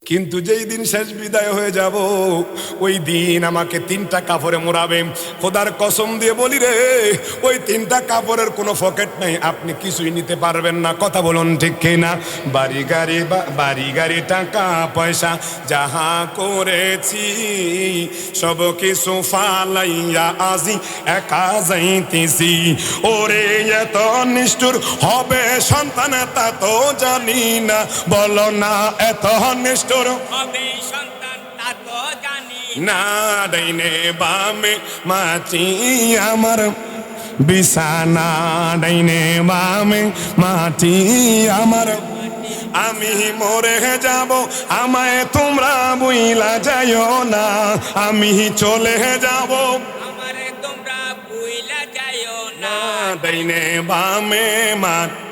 কিন্তু যেই দিন শেষ বিদায় হয়ে যাব, ওই দিন আমাকে 3টা কাপড়ে মোড়াবে। খোদার কসম দিয়ে বলি রে, ওই 3টা কাপড়ের কোনো পকেট নাই, আপনি কিছুই নিতে পারবেন না। কথা বলুন ঠিক কিনা? বাড়ি গাড়ি টাকা পয়সা যাহা করেছি, সব কিছু ফালাইয়া আজি একা যাইতেছি। ওরে এত নিষ্ঠুর হবে সন্তান তা তো জানি না, বলো না এত নিষ্ঠুর হবে সন্তান তা তো জানি না। ডাইনে বামে মাটি আমার বিছানা, ডাইনে বামে মাটি আমার, আমি মরে যাব আমায় তোমরা বুইলা যাইও না, আমি চলে যাব আমারে তোমরা ভুইলা যাইও না। ডাইনে বামে মাটি।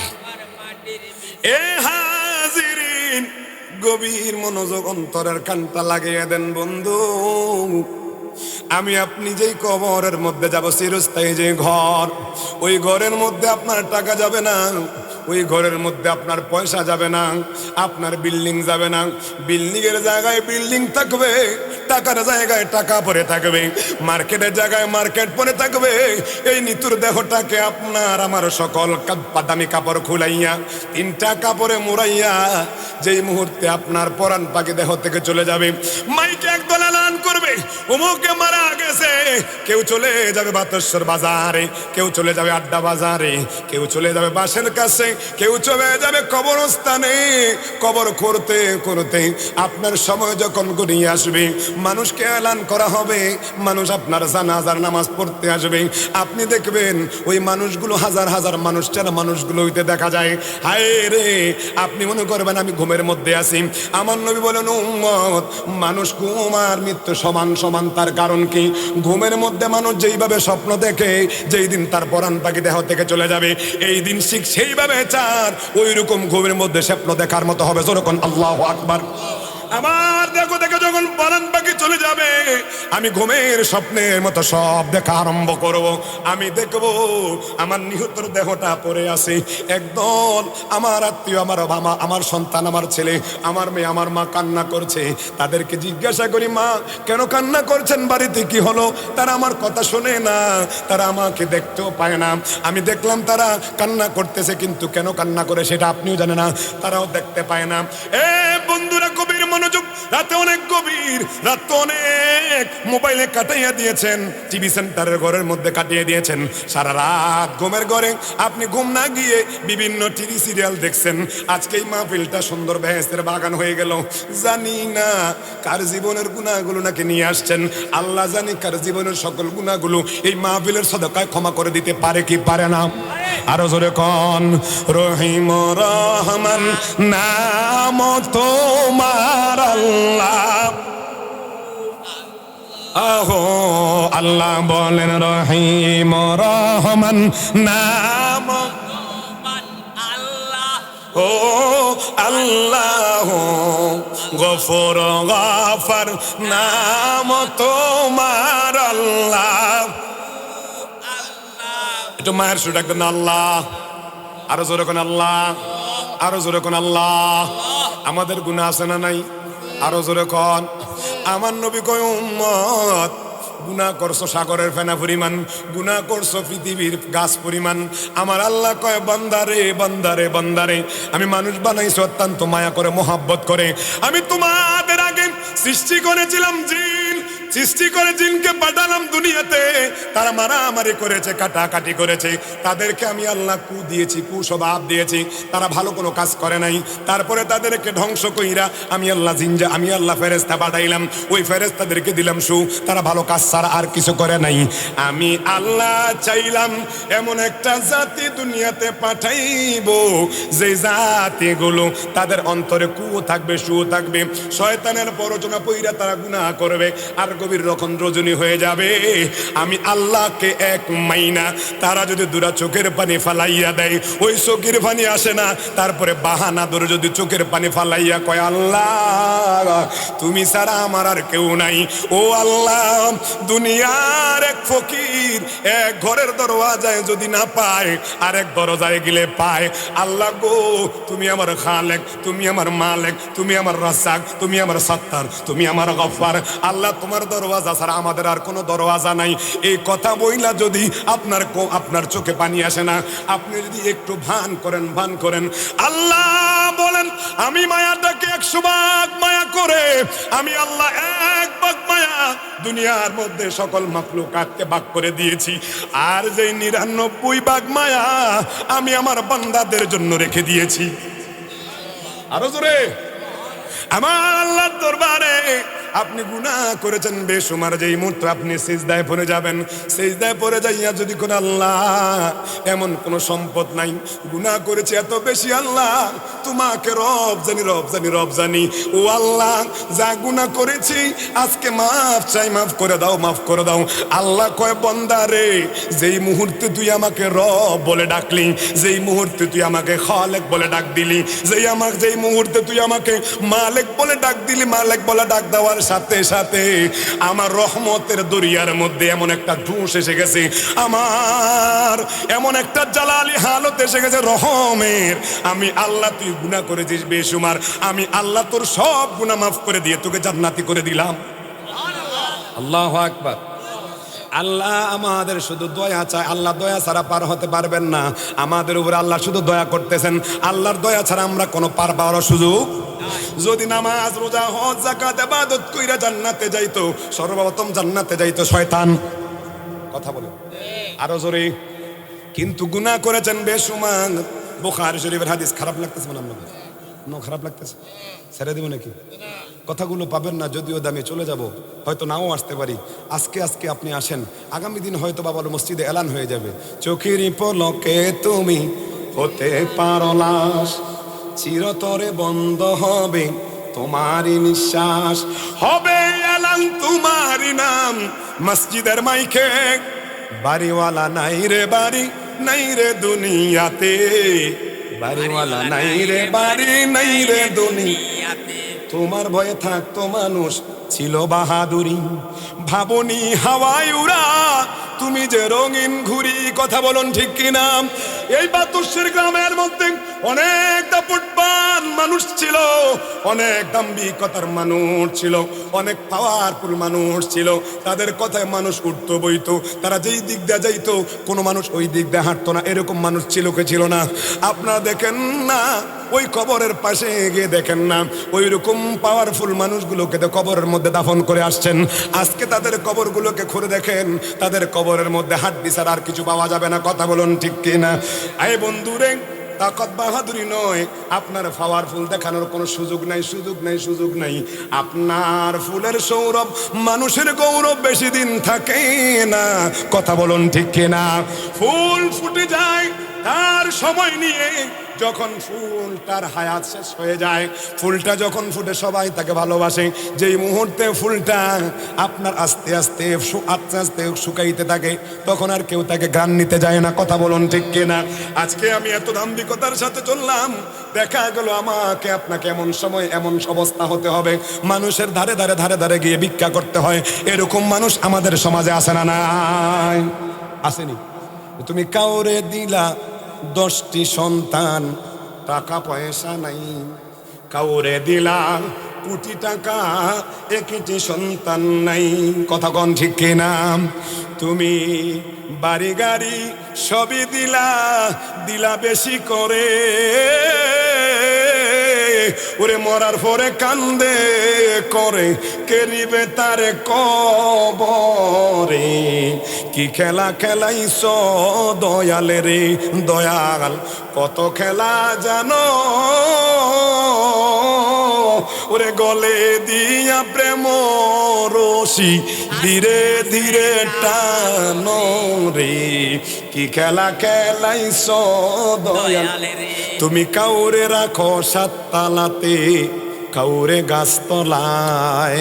আমার মাটির এ হাজিরিন, গভীর মনোযোগ অন্তরের কানটা লাগিয়ে দেন বন্ধু। আমি আপনি যেই কবরের মধ্যে যাব, চিরস্থায়ী যে ঘর, ওই ঘরের মধ্যে আপনার টাকা যাবে না, ওই ঘরের মধ্যে আপনার পয়সা যাবে না, আপনার বিল্ডিং যাবে না। বিল্ডিং এর জায়গায় বিল্ডিং থাকবে, টাকার জায়গায় টাকা পরে থাকবে, মার্কেটের জায়গায় মার্কেট পরে থাকবে। এই নিতুর দেহটাকে আপনার আমার সকল দামি কাপড় খুলাইয়া 3টা কাপড়ে মুড়াইয়া যেই মুহূর্তে আপনার পরাণ পাখি দেহ থেকে চলে যাবে, মাইকে একদল এলান করবে অমুকে মারা গেছে। কেউ চলে যাবে বাতেশ্বর বাজারে, কেউ চলে যাবে আড্ডা বাজারে, কেউ চলে যাবে বাসের কাছে, কেউ চলে যাবে কবরস্থানে। কবর করতে করতে আপনার সময় যখন গড়িয়ে আসবে, মানুষকে এলান করা হবে, মানুষ আপনার জানাজার নামাজ পড়তে আসবে। আপনি দেখবেন ওই মানুষগুলো হাজার হাজার মানুষ, যারা মানুষগুলো হইতে দেখা যায়, হায় রে, আপনি মনে করবেন আমি ঘুমের মধ্যে আছি। আমার নবী বলেন, উম্মত, মানুষ ঘুম আর মৃত্যু সমান সমান। তার কারণ কি? ঘুমের মধ্যে মানুষ যেইভাবে স্বপ্ন দেখে, যেই দিন তার পরাণ পাখি দেহ থেকে চলে যাবে, এই দিন ঠিক সেইভাবে চার ওই রকম ঘুমের মধ্যে স্বপ্ন দেখার মতো হবে। যখন আল্লাহু আকবার। আমার দেখো দেখে যখন পরাণ পাখি চলে যাবে, আমি ঘুমের স্বপ্নের মতো সব দেখা আরম্ভ করব। আমি দেখব আমার নিহতর দেহটা পড়ে আছে, একদল আমার আত্মীয়, আমার বাবা, আমার সন্তান, আমার ছেলে, আমার মেয়ে, আমার মা কান্না করছে। তাদেরকে জিজ্ঞাসা করি, মা কেন কান্না করছেন, বাড়িতে কি হলো? তারা আমার কথা শোনে না, তারা আমাকে দেখতেও পায় না। আমি দেখলাম তারা কান্না করতেছে, কিন্তু কেন কান্না করে সেটা আপনিও জানেন না, তারাও দেখতে পায় না। এ বন্ধুরা, গভীর মনোযোগ। রাতে অনেক গভীর, রাত অনেক মোবাইলে কাটাইয়া দিয়েছেন, টিভি সেন্টারের ঘরের মধ্যে কাটিয়ে দিয়েছেন সারা রাত। ঘুমের ঘরে আপনি ঘুম না গিয়ে বিভিন্ন টিভি সিরিয়াল দেখছেন। আজকে এই মাহফিলটা সুন্দর বেহেশতের বাগান হয়ে গেল। জানি না কার জীবনের গুনাহগুলো নাকি নিয়ে আসছেন, আল্লাহ জানি কার জীবনের সকল গুনাহগুলো এই মাহফিলের সদকায় ক্ষমা করে দিতে পারে কি পারে না? আরো জোরে কোন। রহিম রহমান নাম তোমার আল্লাহ, আহো আল্লাহ বলেন রহিম রহমান নাম তোমার আল্লাহ, ও আল্লাহ, গফুর গাফার নাম তোমার আল্লাহ। একটু মায়ের সুর ডাকবেন আল্লাহ, আরো জোরে কোন আল্লাহ, আরো জোরে কোন আল্লাহ। আমাদের গুনাহ আছে না নাই? আরো জোরে কোন। আমার নবী কয়, উম্মত, গুনাহ করছো সাগরের ফেনা পরিমাণ, গুনাহ করছো পৃথিবীর গাছ পরিমাণ। আমার আল্লাহ কয়, বান্দারে বান্দারে বান্দারে, আমি মানুষ বানাইছি অত্যন্ত মায়া করে, মোহাব্বত করে। আমি তোমাদের আগে সৃষ্টি করেছিলাম জিন, সৃষ্টি করে জিনকে পাঠালাম দুনিয়াতে, তারা মারামারি করেছে, কাটাকাটি করেছে, তাদেরকে আমি আল্লাহ কু দিয়েছি, কুস্বভাব দিয়েছি, তারা ভালো কোনো কাজ করে নাই। তারপরে তাদেরকে ধ্বংস কইরা আমি আল্লাহ আমি আল্লাহ ফেরেশতা পাঠাইলাম, ওই ফেরেশতাদেরকে দিলাম সু, তারা ভালো কাজ ছাড়া আর কিছু করে নাই। আমি আল্লাহ চাইলাম এমন একটা জাতি দুনিয়াতে পাঠাইব, যে জাতিগুলো তাদের অন্তরে কু থাকবে, সু থাকবে, শয়তানের প্ররোচনা পইরা তারা গুনাহ করবে, আর গভীর রকম রজনী হয়ে যাবে, আমি আল্লাহকে এক মাইনা তারা যদি দুরা চোখের পানি ফালাইয়া দেয়, ওই চোখের পানি আসে না, তারপরে বাহানা ধরে যদি চোখের পানি ফালাইয়া কয় আল্লাহ তুমি ছাড়া আমার আর কেউ নাই, ও আল্লাহ দুনিয়ার এক ফকির এক ঘরের দরওয়াজায় যদি না পায় আরেক দরজায় গেলে পায়, আল্লাহ গো তুমি আমার খালেক, তুমি আমার মালিক, তুমি আমার রাজ্জাক, তুমি আমার সত্তার, তুমি আমার গফফার, আল্লাহ তোমার দরওয়াজা ছাড়া আমাদের আর কোনো দরওয়াজা নাই। এই কথা বইলা যদি আপনার চোখে পানি আসে না, আপনি যদি একটু ভান করেন আল্লাহ বলেন আমি মায়াটাকে 100 ভাগ মায়া করে আমি আল্লাহ 1 ভাগ মায়া দুনিয়ার মধ্যে সকল মাখলুকাতকে ভাগ করে দিয়েছি, আর যেই 99 ভাগ মায়া আমি আমার বান্দাদের জন্য রেখে দিয়েছি। আরো জোরে আমার আল্লাহর দরবারে আপনি গুনাহ করেছেন বেশুমার, যেই মুহূর্তে আপনি সিজদায় পড়ে যাবেন, সিজদায় পড়ে যাইয়া যদি কোন আল্লাহ এমন কোন সম্পদ নাই, গুনাহ করেছি এত বেশি আল্লাহ তোমাকে রব জানি, ও আল্লাহ যা গুনাহ করেছি আজকে মাফ চাই, মাফ করে দাও। আল্লাহ কয় বান্দা রে, যেই মুহূর্তে তুই আমাকে রব বলে ডাকলি, যেই মুহূর্তে তুই আমাকে খালেক বলে ডাক দিলি, যেই মুহূর্তে তুই আমাকে মালিক বলে ডাক দিলি, মালিক বলে ডাক দেওয়ার সাথে সাথে আমার রহমতের দরিয়ার মধ্যে এমন একটা ঢুস এসে গেছে, আমার এমন একটা জালালি হালত এসে গেছে রহমের, আমি আল্লাহ তুই গুনাহ করেছিস বেশুমার, আমি আল্লাহ তোর সব গুনাহ মাফ করে দিয়ে তোকে জান্নাতি করে দিলাম। আল্লাহু আকবার। আল্লাহ আমাদের শুধু দয়া চায়, আল্লাহ দয়া ছাড়া পার হতে পারবেন না, আমাদের উপরে আল্লাহ শুধু দয়া করতেছেন, আল্লাহর দয়া ছাড়া আমরা কোনো পার পাওয়ার সুযোগ। যদি নামাজ রোজা হজ যাকাত ইবাদত কইরা জান্নাতে যাইতো, সর্বপ্রথম জান্নাতে যাইতো শয়তান। কথা বলে আরো জোরে। কিন্তু গুনাহ করেছেন বেশুমার। বুখারী শরীফের হাদিস। খারাপ লাগতেছে মানে আপনাদের? খারাপ লাগতেছে? ছেড়ে দেব নাকি? কথাগুলো পাবেন না, যদিও দামে চলে যাব, হয়তো নাও আসতে পারি। আজকে আপনি আসেন, আগামী দিন হয়তো বাবার মসজিদে এলান হয়ে যাবে, চোখেরই পলকে তুমি হতে পারো লাশ, চিরতরে বন্ধ হবে তোমারই নিঃশ্বাস, হবে এলান তোমারই নাম মসজিদের মাইকে, বাড়িওয়ালা নাই রে বাড়ি নাই রে দুনিয়াতে, বাড়িওয়ালা নাই রে বাড়ি নাই রে দুনিয়াতে, তোমার ভয়ে থাকতো মানুষ ছিল বাহাদুরি, ভাবনি হাওয়ায় উড়া তুমি যে রঙিন ঘুরি। কথা বলুন ঠিক কিনা? এই বাতুসের গ্রামের মধ্যে অনেক দাপুটবান মানুষ ছিল, অনেক দাম্ভিকতার মানুষ ছিল, অনেক পাওয়ারফুল মানুষ ছিল, তাদের কথায় মানুষ উঠতো বইতো, তারা যেই দিক দিয়ে যাইতো কোনো মানুষ ওই দিক দিয়ে হাঁটতো না, এরকম মানুষ ছিল কে ছিল না? আপনারা দেখেন না ওই কবরের পাশে গিয়ে দেখেন না ওই রকম পাওয়ারফুল মানুষগুলোকে তো কবরের মধ্যে দাফন করে আসছেন, আজকে তাদের কবরগুলোকে খুঁড়ে দেখেন, তাদের কবরের মধ্যে হাড্ডি ছাড়া আর কিছু পাওয়া যাবে না। কথা বলুন ঠিক কিনা? এই বন্ধুরে, তাকত বাহাদুরি নয়, আপনার পাওয়ারফুল দেখানোর কোনো সুযোগ নাই। আপনার ফুলের সৌরভ মানুষের গৌরব বেশি দিন থাকে না। কথা বলুন ঠিক কিনা? ফুল ফুটে যায় তার সময় নিয়ে, যখন ফুলটার হায়াত শেষ হয়ে যায়, ফুলটা যখন ফুটে সবাই তাকে ভালোবাসে, যেই মুহূর্তে ফুলটা আপনার আস্তে আস্তে শুকাইতে থাকে, তখন আর কেউ তাকে গান নিতে যায় না। কথা বলুন ঠিক কিনা? আজকে আমি এত দাম্ভিকতার সাথে চললাম, দেখা গেল আমাকে আপনাকে এমন সময় এমন অবস্থা হতে হবে, মানুষের ধারে ধারে গিয়ে ভিক্ষা করতে হয়। এরকম মানুষ আমাদের সমাজে আছে না নাই? আসেনি? তুমি কাউরে দিলা 10টি সন্তান, টাকা পয়সা নাই, কাউরে দিলা কোটি টাকা, 1টি সন্তান নাই। কথা কোন ঠিক কিনা? তুমি বাড়ি গাড়ি সবই দিলা বেশি করে, ওরে মরার পরে কান্দে করে কে নিবে তারে কবরে, কি খেলা খেলাইছ দয়ালে রে দয়াল, কত খেলা জানো, ওরে গলে দিয়া প্রেম রশি ধীরে ধীরে টানো রে, কি খেলা খেলাইছ দয়াল। তুমি কাউরে রাখো 7 তালাতে, কাউরে গাছতলায়,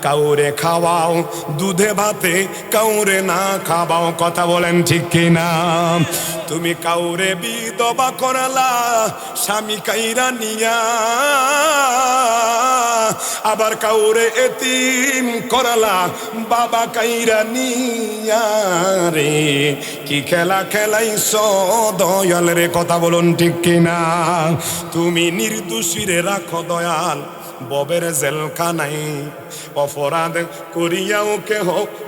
কাউরে খাওয়াও দুধে ভাতে, কাউরে না খাওয়াও, কথা বলেন ঠিক কিনা? তুমি কাউরে বিধবা করালা স্বামী কাইরা নিয়া, আবার কাউরে এতিম করালা বাবা কাইরা নিয়া রে, কি খেলা খেলাইছ দয়াল রে, কথা বলুন ঠিক কিনা? তুমি নির্দোষীরে রাখো দয়াল ববের জেলখানায়, অপরাধ করিয়াও কেহ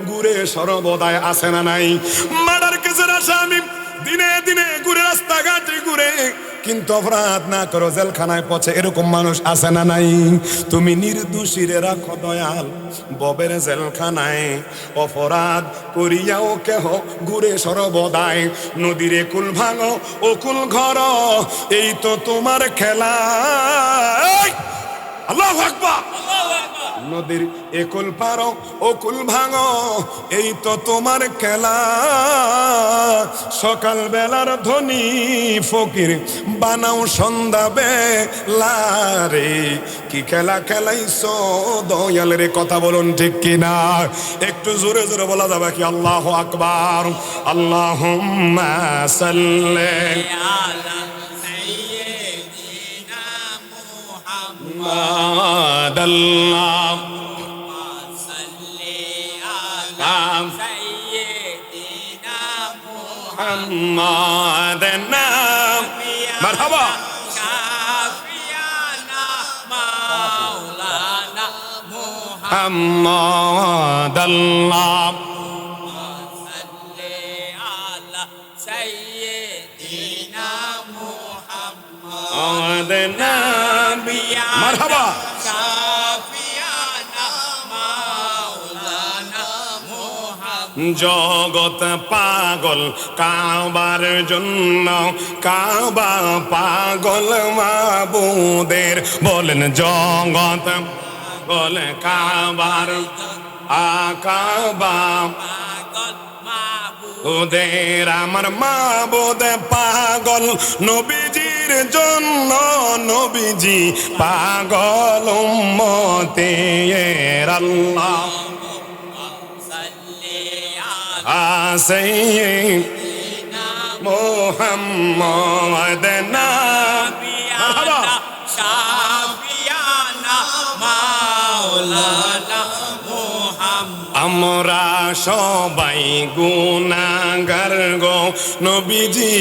ঘুরে সর্বদায় আসে না নাই? মার্ডার কেসের আসামি দিনে দিনে ঘুরে রাস্তাঘাটে ঘুরে, কিন্তু অপরাধ না করো জেলখানায় পচে, এরকম মানুষ আছে না নাই? তুমি নির্দোষীরে রাখো দয়াল ববের জেলখানায়, অপরাধ করিয়াও কেহ ঘুরে সর্বদায়, নদীরে কুল ভাঙো ও কুল ঘর, এই তো তোমার খেলা। আল্লাহু আকবার। নদীর একুল পারো ওকুল ভাঙো, এই তো তোমার খেলা, সকাল বেলার ধনী ফকির বানাও সন্ধ্যা বেলা রে, কি খেলা খেলাইছো দয়াল রে, কথা বলুন ঠিক কিনা? একটু জোরে জোরে বলা যাবে কি? আল্লাহু আকবার। আল্লাহুম্মা সাল্লি আলা সাইয়্যিদিনা মুহাম্মাদ, আল্লাহ সাল্লি আলা সাইয়্যিদিনা মুহাম্মাদ নাম মারহাবা, শাফিয়ানা মাওলানা মুহাম্মাদ, আল্লাহ সাল্লি আলা সাইয়্যিদিনা মুহাম্মাদ নাম মারহাবা, শাফিয়ানা মাওলানা জগৎ পাগল কাবার জন্য, কাবা পাগল মাবুদের, বলেন জগৎ পাগল কাবার, কাবা পাগল মাবুদ ওদের, আমার মাবুদ পাগল নবীজির জন্য, নবীজি পাগল উম্মতের, আল্লাহ সাল্লি সাইয়্যিদিনা মুহাম্মাদ নাম মারহাবা, আলা শাফিয়ানা মাওলানা মুহাম্মদ। আমরা সবাই গুনাহগার গো, নবীজি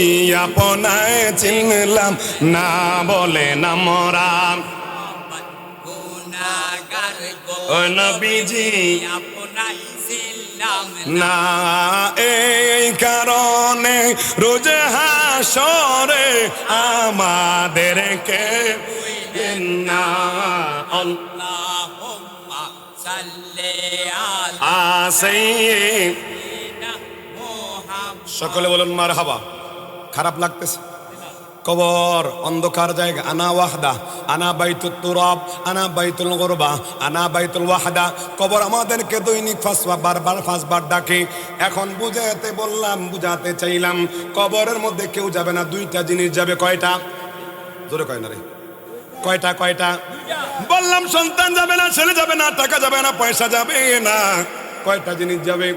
আপনায় চিনলাম না, বলেন আমরা গুনাহগার গো, ও নবীজি আপনাই ছিলাম না, এই কারণে রোজ হাসরে আমাদেরকে ভুলবেন না, আল্লাহুম্মা সাল্লি আলা সাইয়্যিদিনা মুহাম্মদ। সকলে বলুন মারহাবা। খারাপ লাগতেছে? কবর অন্ধকার জায়গা, আনা ওয়াহদা, আনা বাইতুত তুরাব, আনা বাইতুল গুরবা, আনা বাইতুল ওয়াহদা। কবর আমাদেরকে দৈনিক পাঁচবার ডাকে। এখন বুঝাতে বললাম, বুঝাতে চাইলাম, কবরের মধ্যে কেউ যাবে না, দুইটা জিনিস যাবে। কয়টা? জোরে কয় না রে, কয়টা? কয়টা বললাম? সন্তান যাবে না, ছেলে যাবে না, টাকা যাবে না, পয়সা যাবে না। কয়টা জিনিস যাবে?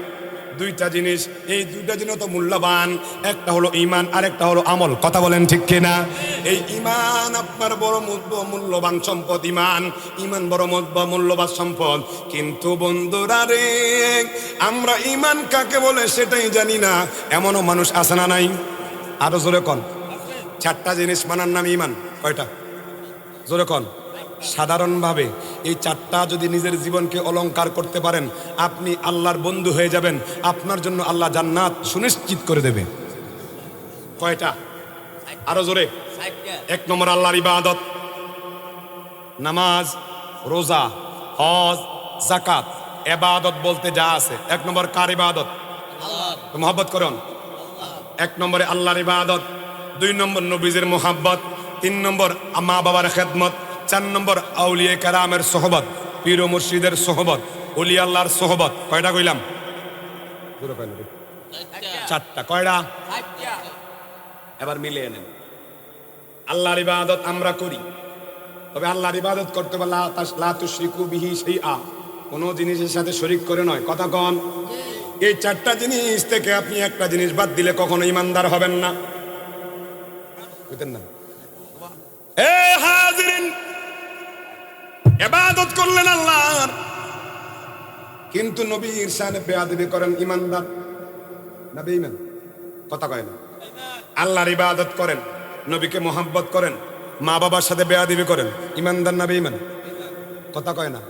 দুইটা জিনিস। এই দুইটা জিনিস তো মূল্যবান, একটা হলো ঈমান আর একটা হলো আমল। কথা বলেন ঠিক কিনা? এই ঈমান আপনার বড় মূল্যবান সম্পদ। ঈমান বড় মূল্যবান সম্পদ। কিন্তু বন্ধুরা রে, আমরা ঈমান কাকে বলে সেটাই জানি না, এমনও মানুষ আছে না নাই? আরো জোরে কন। চারটা জিনিস মানার নাম ঈমান। কয়টা? জোরে কন। সাধারণভাবে এই চারটা যদি নিজের জীবনকে অলংকার করতে পারেন, আপনি আল্লাহর বন্ধু হয়ে যাবেন। আপনার জন্য আল্লাহ জান্নাত সুনিশ্চিত করে দেবে। কয়টা? আরো জোরে। এক নম্বর আল্লাহর ইবাদত, নামাজ, রোজা, হজ, যাকাত। ইবাদত বলতে যা আছে, এক নম্বর কার ইবাদত? আল্লাহ। মহব্বত করুন। এক নম্বরে আল্লাহর ইবাদত, দুই নম্বর নবীজির মোহাব্বত, তিন নম্বর মা বাবার খেদমত, চার নম্বর আউলিয়া কেরামের সোহবত, পীর ও মুর্শিদের সোহবত, ওলি আল্লাহর সোহবত। কয়টা কইলাম? চারটা। কয়টা? এবার মিলিয়ে নেন। আল্লাহর ইবাদত আমরা করি, তবে আল্লাহর ইবাদত করতে হবে লা তুশরিকু বিহি শাইআ, কোনো জিনিসের সাথে শরীক করে নয়। কথা কন। এই চারটা জিনিস থেকে আপনি একটা জিনিস বাদ দিলে কখনো ইমানদার হবেন না, বুঝলেন না? এ হাজিরিন, ইবাদত করলেন আল্লাহর, কিন্তু নবীর শানে বেয়াদবি করেন, ইমানদার না বেঈমান? কথা কয় না। আল্লাহর ইবাদত করেন, নবীকে মোহাব্বত করেন, মা বাবার সাথে বেয়াদবি করেন, ইমানদার না বেঈমান? কথা কয় না।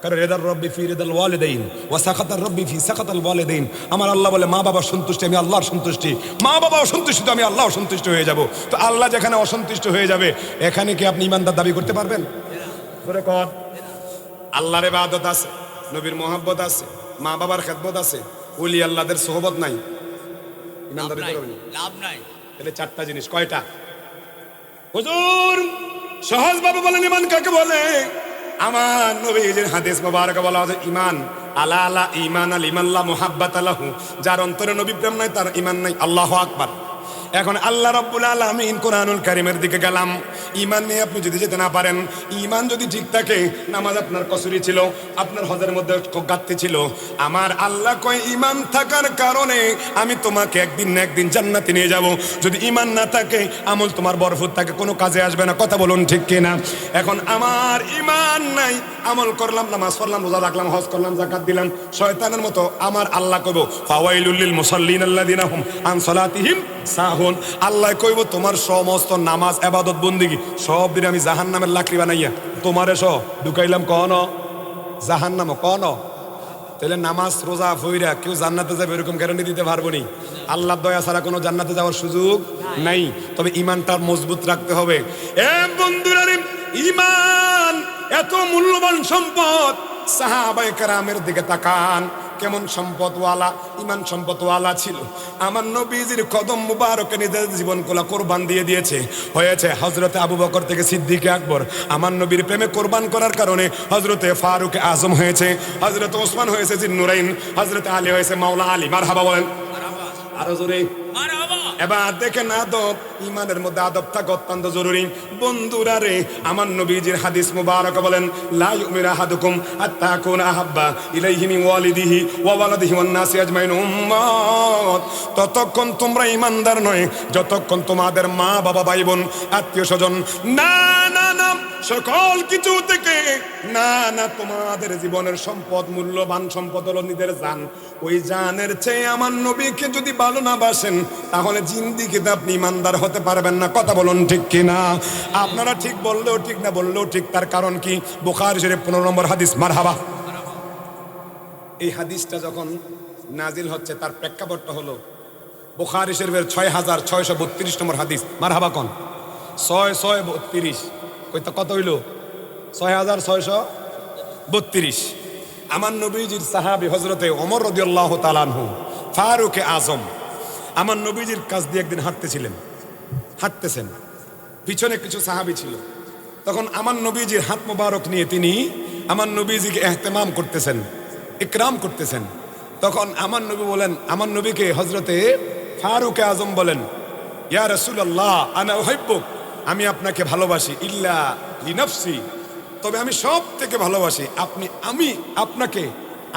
কারণ রেদার রব্বি ফি রেদাল ওয়ালিদাইন ওয়া সাখাতার রব্বি ফি সাখাতাল ওয়ালিদাইন। আমার আল্লাহ বলে মা বাবার সন্তুষ্টি আমি আল্লাহর সন্তুষ্টি, মা বাবা অসন্তুষ্ট তো আমি আল্লাহ অসন্তুষ্ট হয়ে যাব। তো আল্লাহ যেখানে অসন্তুষ্ট হয়ে যাবে, এখানে কি আপনি ইমানদার দাবি করতে পারবেন? করে কর। আল্লাহর ইবাদত আছে, নবীর মোহাব্বত আছে, মা বাবার খেদমত আছে, ওলি আল্লাহদের সোহবত নাই, ইমানদারি করবেন লাভ নাই। তাহলে চারটা জিনিস কয়টা? হুজুর সহজ ভাবে বলেন ঈমান কাকে বলে? আমার নবীজির হাদিস মুবারক বলা আছে ঈমান আলা আলা ঈমান আল ইমাল্লা মুহাব্বাত লাহু, যার অন্তরে নবী প্রেম নাই তার ঈমান নাই। আল্লাহু আকবার। এখন আল্লাহ রাব্বুল আলামিন কোরআনুল কারীমের দিকে গেলাম। ঈমান নিয়ে আপনি যদি যেতে না পারেন, ঈমান যদি ঠিক থাকে, নামাজ আপনার কসুরি ছিল, আপনার হজের মধ্যে ঘাটতি ছিল, আমার আল্লাহ কয় ঈমান থাকার কারণে আমি তোমাকে একদিন না একদিন জান্নাতে নিয়ে যাব। যদি ঈমান না থাকে, আমল তোমার বরফত থাকে, কোনো কাজে আসবে না। কথা বলুন ঠিক কিনা? এখন আমার ঈমান নাই, আমল করলাম, নামাজ পড়লাম, রোজা রাখলাম, হজ করলাম, যাকাত দিলাম, শয়তানের মতো আমার আল্লাহ কইব ফাওয়াইলুল লিল মুসাল্লিন আল্লাযিনা হুম আন সালাতিহিম সাহুন। আল্লাহ কইব তোমার সমস্ত নামাজ ইবাদত বন্দেগী সব দিন আমি জাহান্নামের লাকড়ি বানাইয়া তোমারে সব ঢুকাইলাম। কোন জাহান্নাম? কোন? তাহলে নামাজ রোজা ফইরা কেউ জান্নাতে যাবে এরকম গ্যারান্টি দিতে পারবো নি? আল্লাহর দয়া ছাড়া কোনো জান্নাতে যাওয়ার সুযোগ নাই। তবে ঈমানটা মজবুত রাখতে হবে। এ বন্ধুরা, ঈমান এত মূল্যবান সম্পদ। সাহাবায়ে কেরামের দিকে তাকান, কেমন সম্পদওয়ালা, ঈমান সম্পদওয়ালা ছিল। আমার নবীজির কদম মুবারকে নিজের জীবন কোলা কোরবান দিয়ে দিয়েছে। হয়েছে হযরতে আবু বকর থেকে সিদ্দিকে আকবর। আমার নবীর প্রেমে কোরবান করার কারণে হযরতে ফারুক আজম হয়েছে, হযরতে ওসমান হয়েছে জিন্নুরাইন, হযরতে আলী হয়েছে মাওলা আলী। মারহাবা বলেন আরো জোরে। এবার দেখেন আদব, ঈমানের মধ্যে আদব থাকা অত্যন্ত জরুরি। বন্ধুরা রে, আমার নবীজির হাদিস মুবারক বলেন লা ইউমিনু আহাদুকুম হাত্তা আকুনা আহাব্বা ইলাইহি মিন ওয়ালিদিহি ওয়া ওয়ালাদিহি ওয়ান নাসি আজমাইন উম্মাত। ততক্ষণ তোমরা ঈমানদার নয় যতক্ষণ তোমাদের মা বাবা ভাই বোন আত্মীয় স্বজন না না না সকল কিছু থেকে না না তোমাদের জীবনের সম্পদ, মূল্যবান সম্পদ হলো নিজের জান। ওই জানের চেয়ে আমার নবীকে যদি ভালো না বাসেন, তাহলে জিন্দিগিতে আপনি ইমানদার হতে পারবেন না। কথা বলুন ঠিক কিনা? আপনারা ঠিক বললেও ঠিক, না বললেও ঠিক। তার কারণ কি? বুখারী শরীফ 15 নম্বর হাদিস। মারহাবা। এই হাদিসটা যখন নাজিল হচ্ছে, তার প্রেক্ষাপটটা হলো বুখারী শরীফের 6632 নম্বর হাদিস। মারহাবা কোন? 6632 কইতা কত হইল? 6632। আমার নবীজির সাহাবী হযরতে ওমর রাদিয়াল্লাহু তাআলা আনহু ফারুক আজম আমার নবীজির কাছ দিয়ে একদিন হাঁটতেছেন, পিছনে কিছু সাহাবী ছিল। তখন আমার নবীজির হাত মোবারক নিয়ে তিনি আমার নবীজিকে ইহতিমাম করতেছেন, ইকরাম করতেছেন। তখন আমার নবী বলেন, আমার নবীকে হযরতে ফারুক আজম বলেন, ইয়া রাসূলুল্লাহ আনা উহিব্বুক, আমি আপনাকে ভালোবাসি, ইল্লা লিনাফসি, তবে আমি সব থেকে ভালোবাসি আমি আপনাকে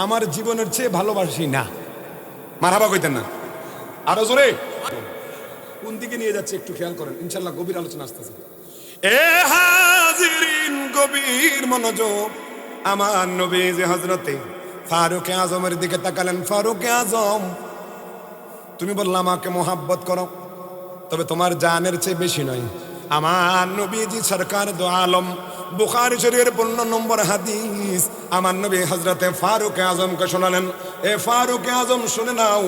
আমার জীবনের চেয়ে ভালোবাসি না। মারহাবা কইতেন না? আরো জোরে। কোন দিকে নিয়ে যাচ্ছে একটু খেয়াল করেন, ইনশাআল্লাহ গভীর আলোচনা আসতেছে। এ হাজিরিন, গভীর মনোযোগ। আমার নবী যে হযরতে ফারুক আজমের দিকে তাকালেন। ফারুক আজম, তুমি বললা আমাকে মোহাব্বত করো, তবে তোমার জানের চেয়ে বেশি নয়। আমার নবীজি সরকার দো আলম, বুখারী শরীফের 15 নম্বর হাদিস। আমার নবী হযরতে ফারুক আজমকে শোনালেন, এ ফারুক আজম শুনে নাও,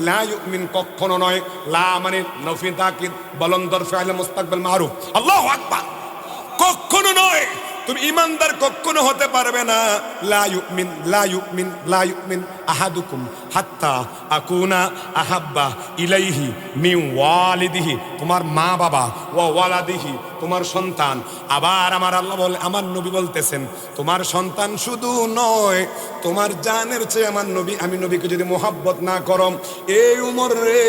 লা ইউমিন কখনো নয়। লা মানে নফি তাকিদ, বলন্দর ফাইল মুস্তাকবিল মারুফ। আল্লাহু আকবার। কখনো নয়, তুমি ইমানদার কখনো হতে পারবে না। লা ইউমিন আহাদুকুম হাত্তা আকুনা আহাব্বা ইলাইহি মিন ওয়ালিদিহি, তোমার মা বাবা, ওয়া ওয়ালাদিহি, তোমার সন্তান। আবার আমার আল্লাহ বলে, আমার নবী বলতেছেন, তোমার সন্তান শুধু নয়, তোমার জানের চেয়ে আমি নবীকে যদি মোহাব্বত না করো, এই উমর রে,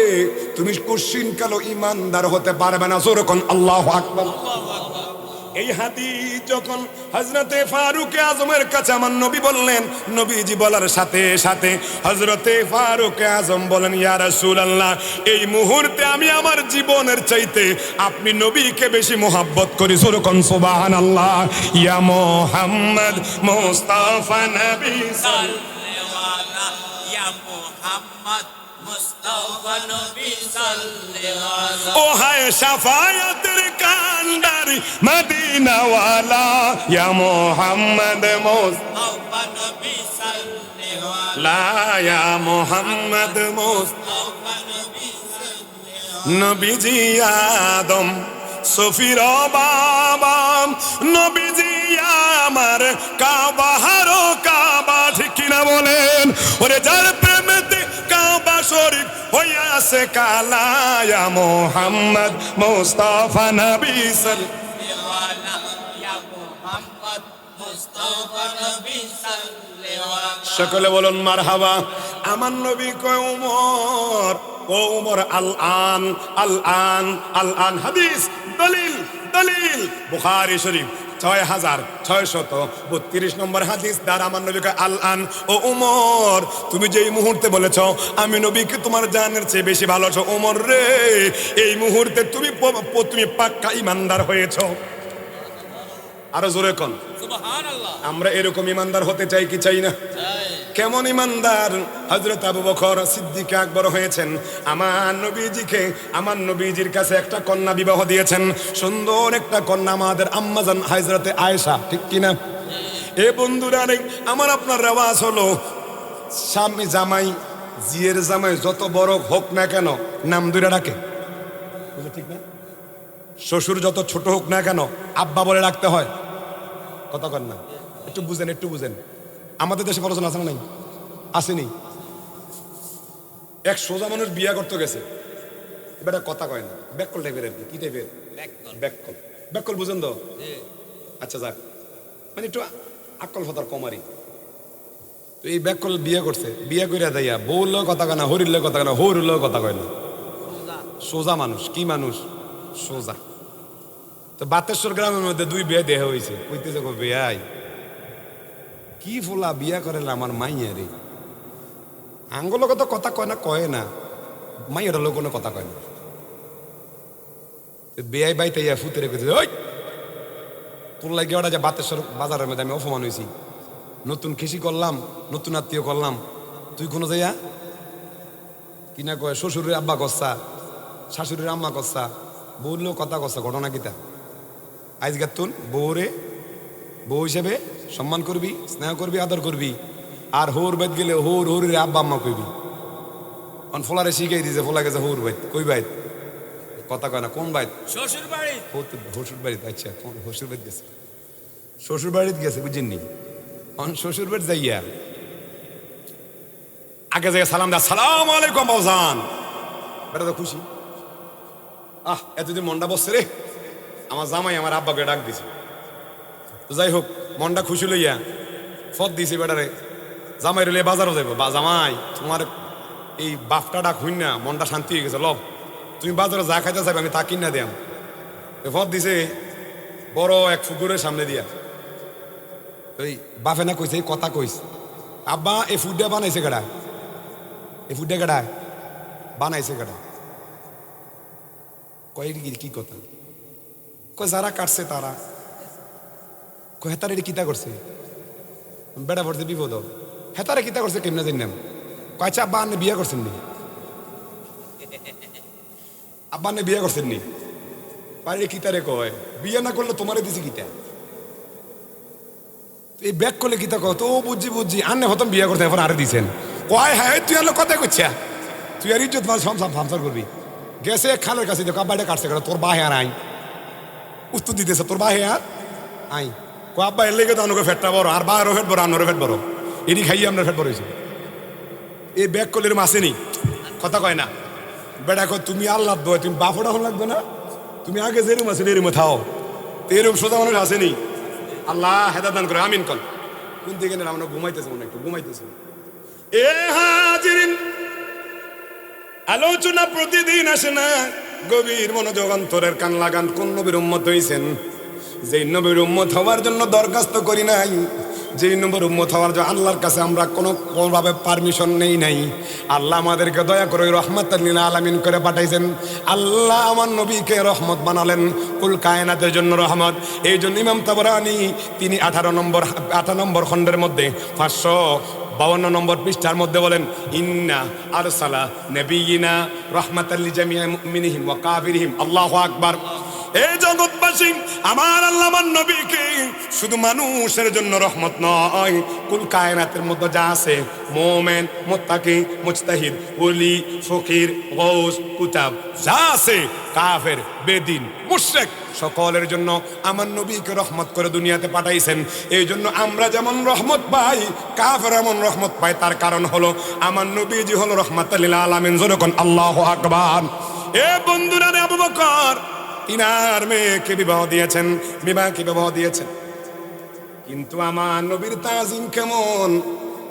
তুমি কুশ্চিন কালো ইমানদার হতে পারবে না। জোরে কোন আল্লাহু আকবার। এই হাদিস যখন হযরতে ফারুক আজমের কাছে আমার নবী বললেন, নবীজি বলার সাথে সাথে হযরতে ফারুক আজম বলেন, ইয়া রাসূলুল্লাহ, এই মুহূর্তে আমি আমার জীবনের চাইতে আপনি নবীকে বেশি মোহাব্বত করি। সুরকন সুবহানাল্লাহ। ইয়া মুহাম্মদ মুস্তাফা নবী সাল্লেওয়ালা ইয়া মুহাম্মদ মুস্তাফা নবী সাল্লেওয়ালা। ও হায় শাফায়াতের কান্ডারি মদিনাওয়ালা, ইয়া মুহাম্মদ মুস্তাফা নবী সাল্লেওয়ালা। ইয়া মুহাম্মদ মুস্তাফা নবী সাল্লেওয়ালা। নবীজি আদম সফির বাবা, নবীজি আমার কাবাহারো কাবা, ঠিক কিনা বলেন? ওরে যার প্রেমেতে কাবা শরীফ হইয়াছে কালা, ইয়া মুহাম্মদ মুস্তাফা নবী সাল্লেওয়ালা ইয়া মুহাম্মদ মুস্তাফা নবী সাল্লেওয়ালা। সকলে বলুন মারহাবা। আমার নবী কয় উমর, ও উমর, আল আন আল আন আল আন। হাদিস দলিল দলিল বুখারী শরীফ 6632 নম্বর হাদিস দ্বারা আমার নবী কয়, আল আন, ও উমর, তুমি যেই মুহূর্তে বলেছ আমি নবীকে তোমার জানের চেয়ে বেশি ভালোবাসো, উমর রে, এই মুহূর্তে তুমি তুমি পাক্কা ঈমানদার হয়েছো। আরো জোরে কোন সুবহানাল্লাহ। আমরা এরকম ঈমানদার হতে চাই কি চাই না? কেমন ঈমানদার? হযরত আবু বকর সিদ্দিক আকবর হয়েছেন, আমার নবীজিকে, আমার নবীজির কাছে একটা কন্যা বিবাহ দিয়েছেন, সুন্দর একটা কন্যা, আমাদের আম্মাজান হযরতে আয়েশা, ঠিক কিনা? এ বন্ধুরা রে, আমার আপনার রেওয়াজ হলো স্বামী জামাই, জিয়ের জামাই যত বড় হোক না কেন নাম ধরে ডাকে, ঠিক না? শ্বশুর যত ছোট হোক না কেন আব্বা বলে ডাকতে হয়, কথা কন না? একটু বুঝেন, একটু বুঝেন। আমাদের দেশে পড়াশোনা আছে না? নাই, আসেনি? এক সোজা মানুষ বিয়া করতে গেছে, এবার কথা কয় না, ব্যাককল টাইপের আর কি। কি টাইপের? ব্যাককল। ব্যাককল বুঝেন তো? আচ্ছা যাক, মানে একটু আকল ফতার কমারি। তো এই ব্যাককল বিয়ে করছে, বিয়ে করিয়া দেয়া বউলেও কথা কয় না, হরিলেও কথা কয় না, হরিলেও কথা কয় না। সোজা মানুষ। কি মানুষ? সোজা। তো বাতেশ্বর গ্রামের মধ্যে দুই বিয়ে দেহ হয়েছে, কইতেছে বেয়াই কি ফুলা বিয়া করে আমার মাইয়া রে, আঙ্গুলো কত কথা কয় না, কয় না, মাইয়ার লোক কোনো কথা কয় না। বেয়াই বাইতে ফুতেরে কইতেছে, ওই তোর লাগে ওটা যে বাতেশ্বর বাজারের মধ্যে আমি অপমান হয়েছি, নতুন কৃষি করলাম, নতুন আত্মীয় করলাম, তুই কোনো যাইয়া কিনা কয় শ্বশুরের আব্বা কচ্ছা, শাশুড়ির আম্মা কচ্ছা, বউলেও কথা কচ্ছা। ঘটনা কিতা? আজকে তুন বউরে বউ হিসেবে সম্মান করবি, স্নেহ করবি, আদর করবি, আর হোর বাইত গেলে হোর হরির আব্বা আম্মা কইবি। অন ফোলারে শিখাই দিছে, ফোলা গেছে হোর বাইত, কই বাইত কথা কয় না। কোন বাইত? শ্বশুর বাড়ি। শ্বশুর বাড়িতে। আচ্ছা, কোন শ্বশুর বাড়িতে গেছে? শ্বশুর বাড়িতে গেছে, বুঝেননি? অন শ্বশুর বাড়ি যাইয়া আগে যাই সালাম দা, সালাম আলাইকুম বাবজান, বেটা তো খুশি, এতদিন মনটা বসছে রে, আমার জামাই আমার আব্বাকে ডাক দিছে। তো যাই হোক, মনটা খুশি লইয়া ফত দিছি বেটারে, জামাই রইলে বাজারও যাইব, বা জামাই তোমার এই বাপটা ডাক হইন না, মনটা শান্তি হয়ে গেছে, লব তুমি বাজারে যা খাইতে চাইবে আমি তা কিনা দিয়াম। ফত দিছে বড় এক ফুকুরের সামনে দিয়া। ওই বাপে না কইছে, কথা কইস, আব্বা এই ফুডটা বানাইছে কেডা, এই ফুডটা কেডা বানাইছে কেডা? কয় কি কথা? কয় যারা কাটছে তারা। কয় হেতারে কিতা করছে? বেড়া পড়ছে বিপদ। হেতারে কিতা করছে কেমনে জানলাম? কয় আচ্ছা আব্বা আন্নে বিয়ে করছেন নি? আব্বা আন্নে বিয়ে করছেন নি? পারে কিতারে কয় বিয়ে না করলে তোমারে দিছি কিতা? এই ব্যাগ করলে কিতা কয়? তো বুঝছি বুঝছি, আন্নে হতম বিয়ে করতে এখন আরে দিছেন। কয় হ্যাঁ তুই আর কথা করছা, তুই আর ইজ্জত ফামসার করবি। গেছে খালের কাছে দেখো আব্বা এটা কাটছে কেন, তোর বাহে আর আই উত্তর দিতেছে, তোর বাহে আর আই। কো আব্বা এর লেগে তো আনুকে ফেটটা বড়, আর বাহারও ফেট বড়, আনোরও ফেট বড়, এটি খাইয়ে আপনার ফেট বড় হয়েছে। এই ব্যাগ করলে আসেনি, কথা কয় না। বেটা কয় তুমি আল্লাহ দোয়, তুমি বাপটা হন লাগবে না, তুমি আগে যেরুম আছেন এরুমে থাও। তো এরকম সোজা মানুষ আসেনি। আল্লাহ হেদায়েত দান করে, আমিন কল। কোন দিকে না আমরা ঘুমাইতেছে, মনে একটু ঘুমাইতেছে। এ হাজিরিন, আলোচনা প্রতিদিন আসে না, গভীর মনোযোগ অন্তরের কান লাগান। কোন নবীর উম্মত হইছেন? যেই নবীর উম্মত হওয়ার জন্য দরখাস্ত করি নাই, যেই নবীর উম্মত হওয়ার জন্য আল্লাহর কাছে আমরা কোনোভাবে পারমিশন নেই নাই, আল্লাহ আমাদেরকে দয়া করে রহমতাল লিল আলামিন করে পাঠাইছেন। আল্লাহ আমার নবীকে রহমত বানালেন, কুল কায়নাতের জন্য রহমত। এই জন্য ইমাম তাবরানী তিনি 18 নম্বর খণ্ডের মধ্যে 552 নম্বর পৃষ্ঠার মধ্যে বলেন, ইন্না আরসালা নবিয়িনা রাহমাতাল লিজামিআ মুমিনিহিম ওয়া কাফিরিহিম। আল্লাহু আকবার। এই জগৎবাসী, আমার আল্লাহ আমার নবীকে শুধু মানুষের জন্য রহমত নয়, কুল কায়নাতের মধ্যে যা আছে মুমিন, মুত্তাকি, মুজতাহিদ, ওলি, ফকির, গৌস, কুতাব যা আছে, কাফের, বেদিন, মুশরিক সকলের জন্য আমার নবীকে রহমত করে দুনিয়াতে পাঠাইছেন। এই জন্য আমরা যেমন রহমত পাই, কাফের এমন রহমত পাই। তার কারণ হলো আমার নবীজি হলো রহমাতুল লিল আলামিন। যখন আল্লাহু আকবার। এ বন্ধুরা, আবু বকর তিনার মেয়েকে বিবাহ দিয়েছেন, কিন্তু আমার নবীর তাজিম কেমন,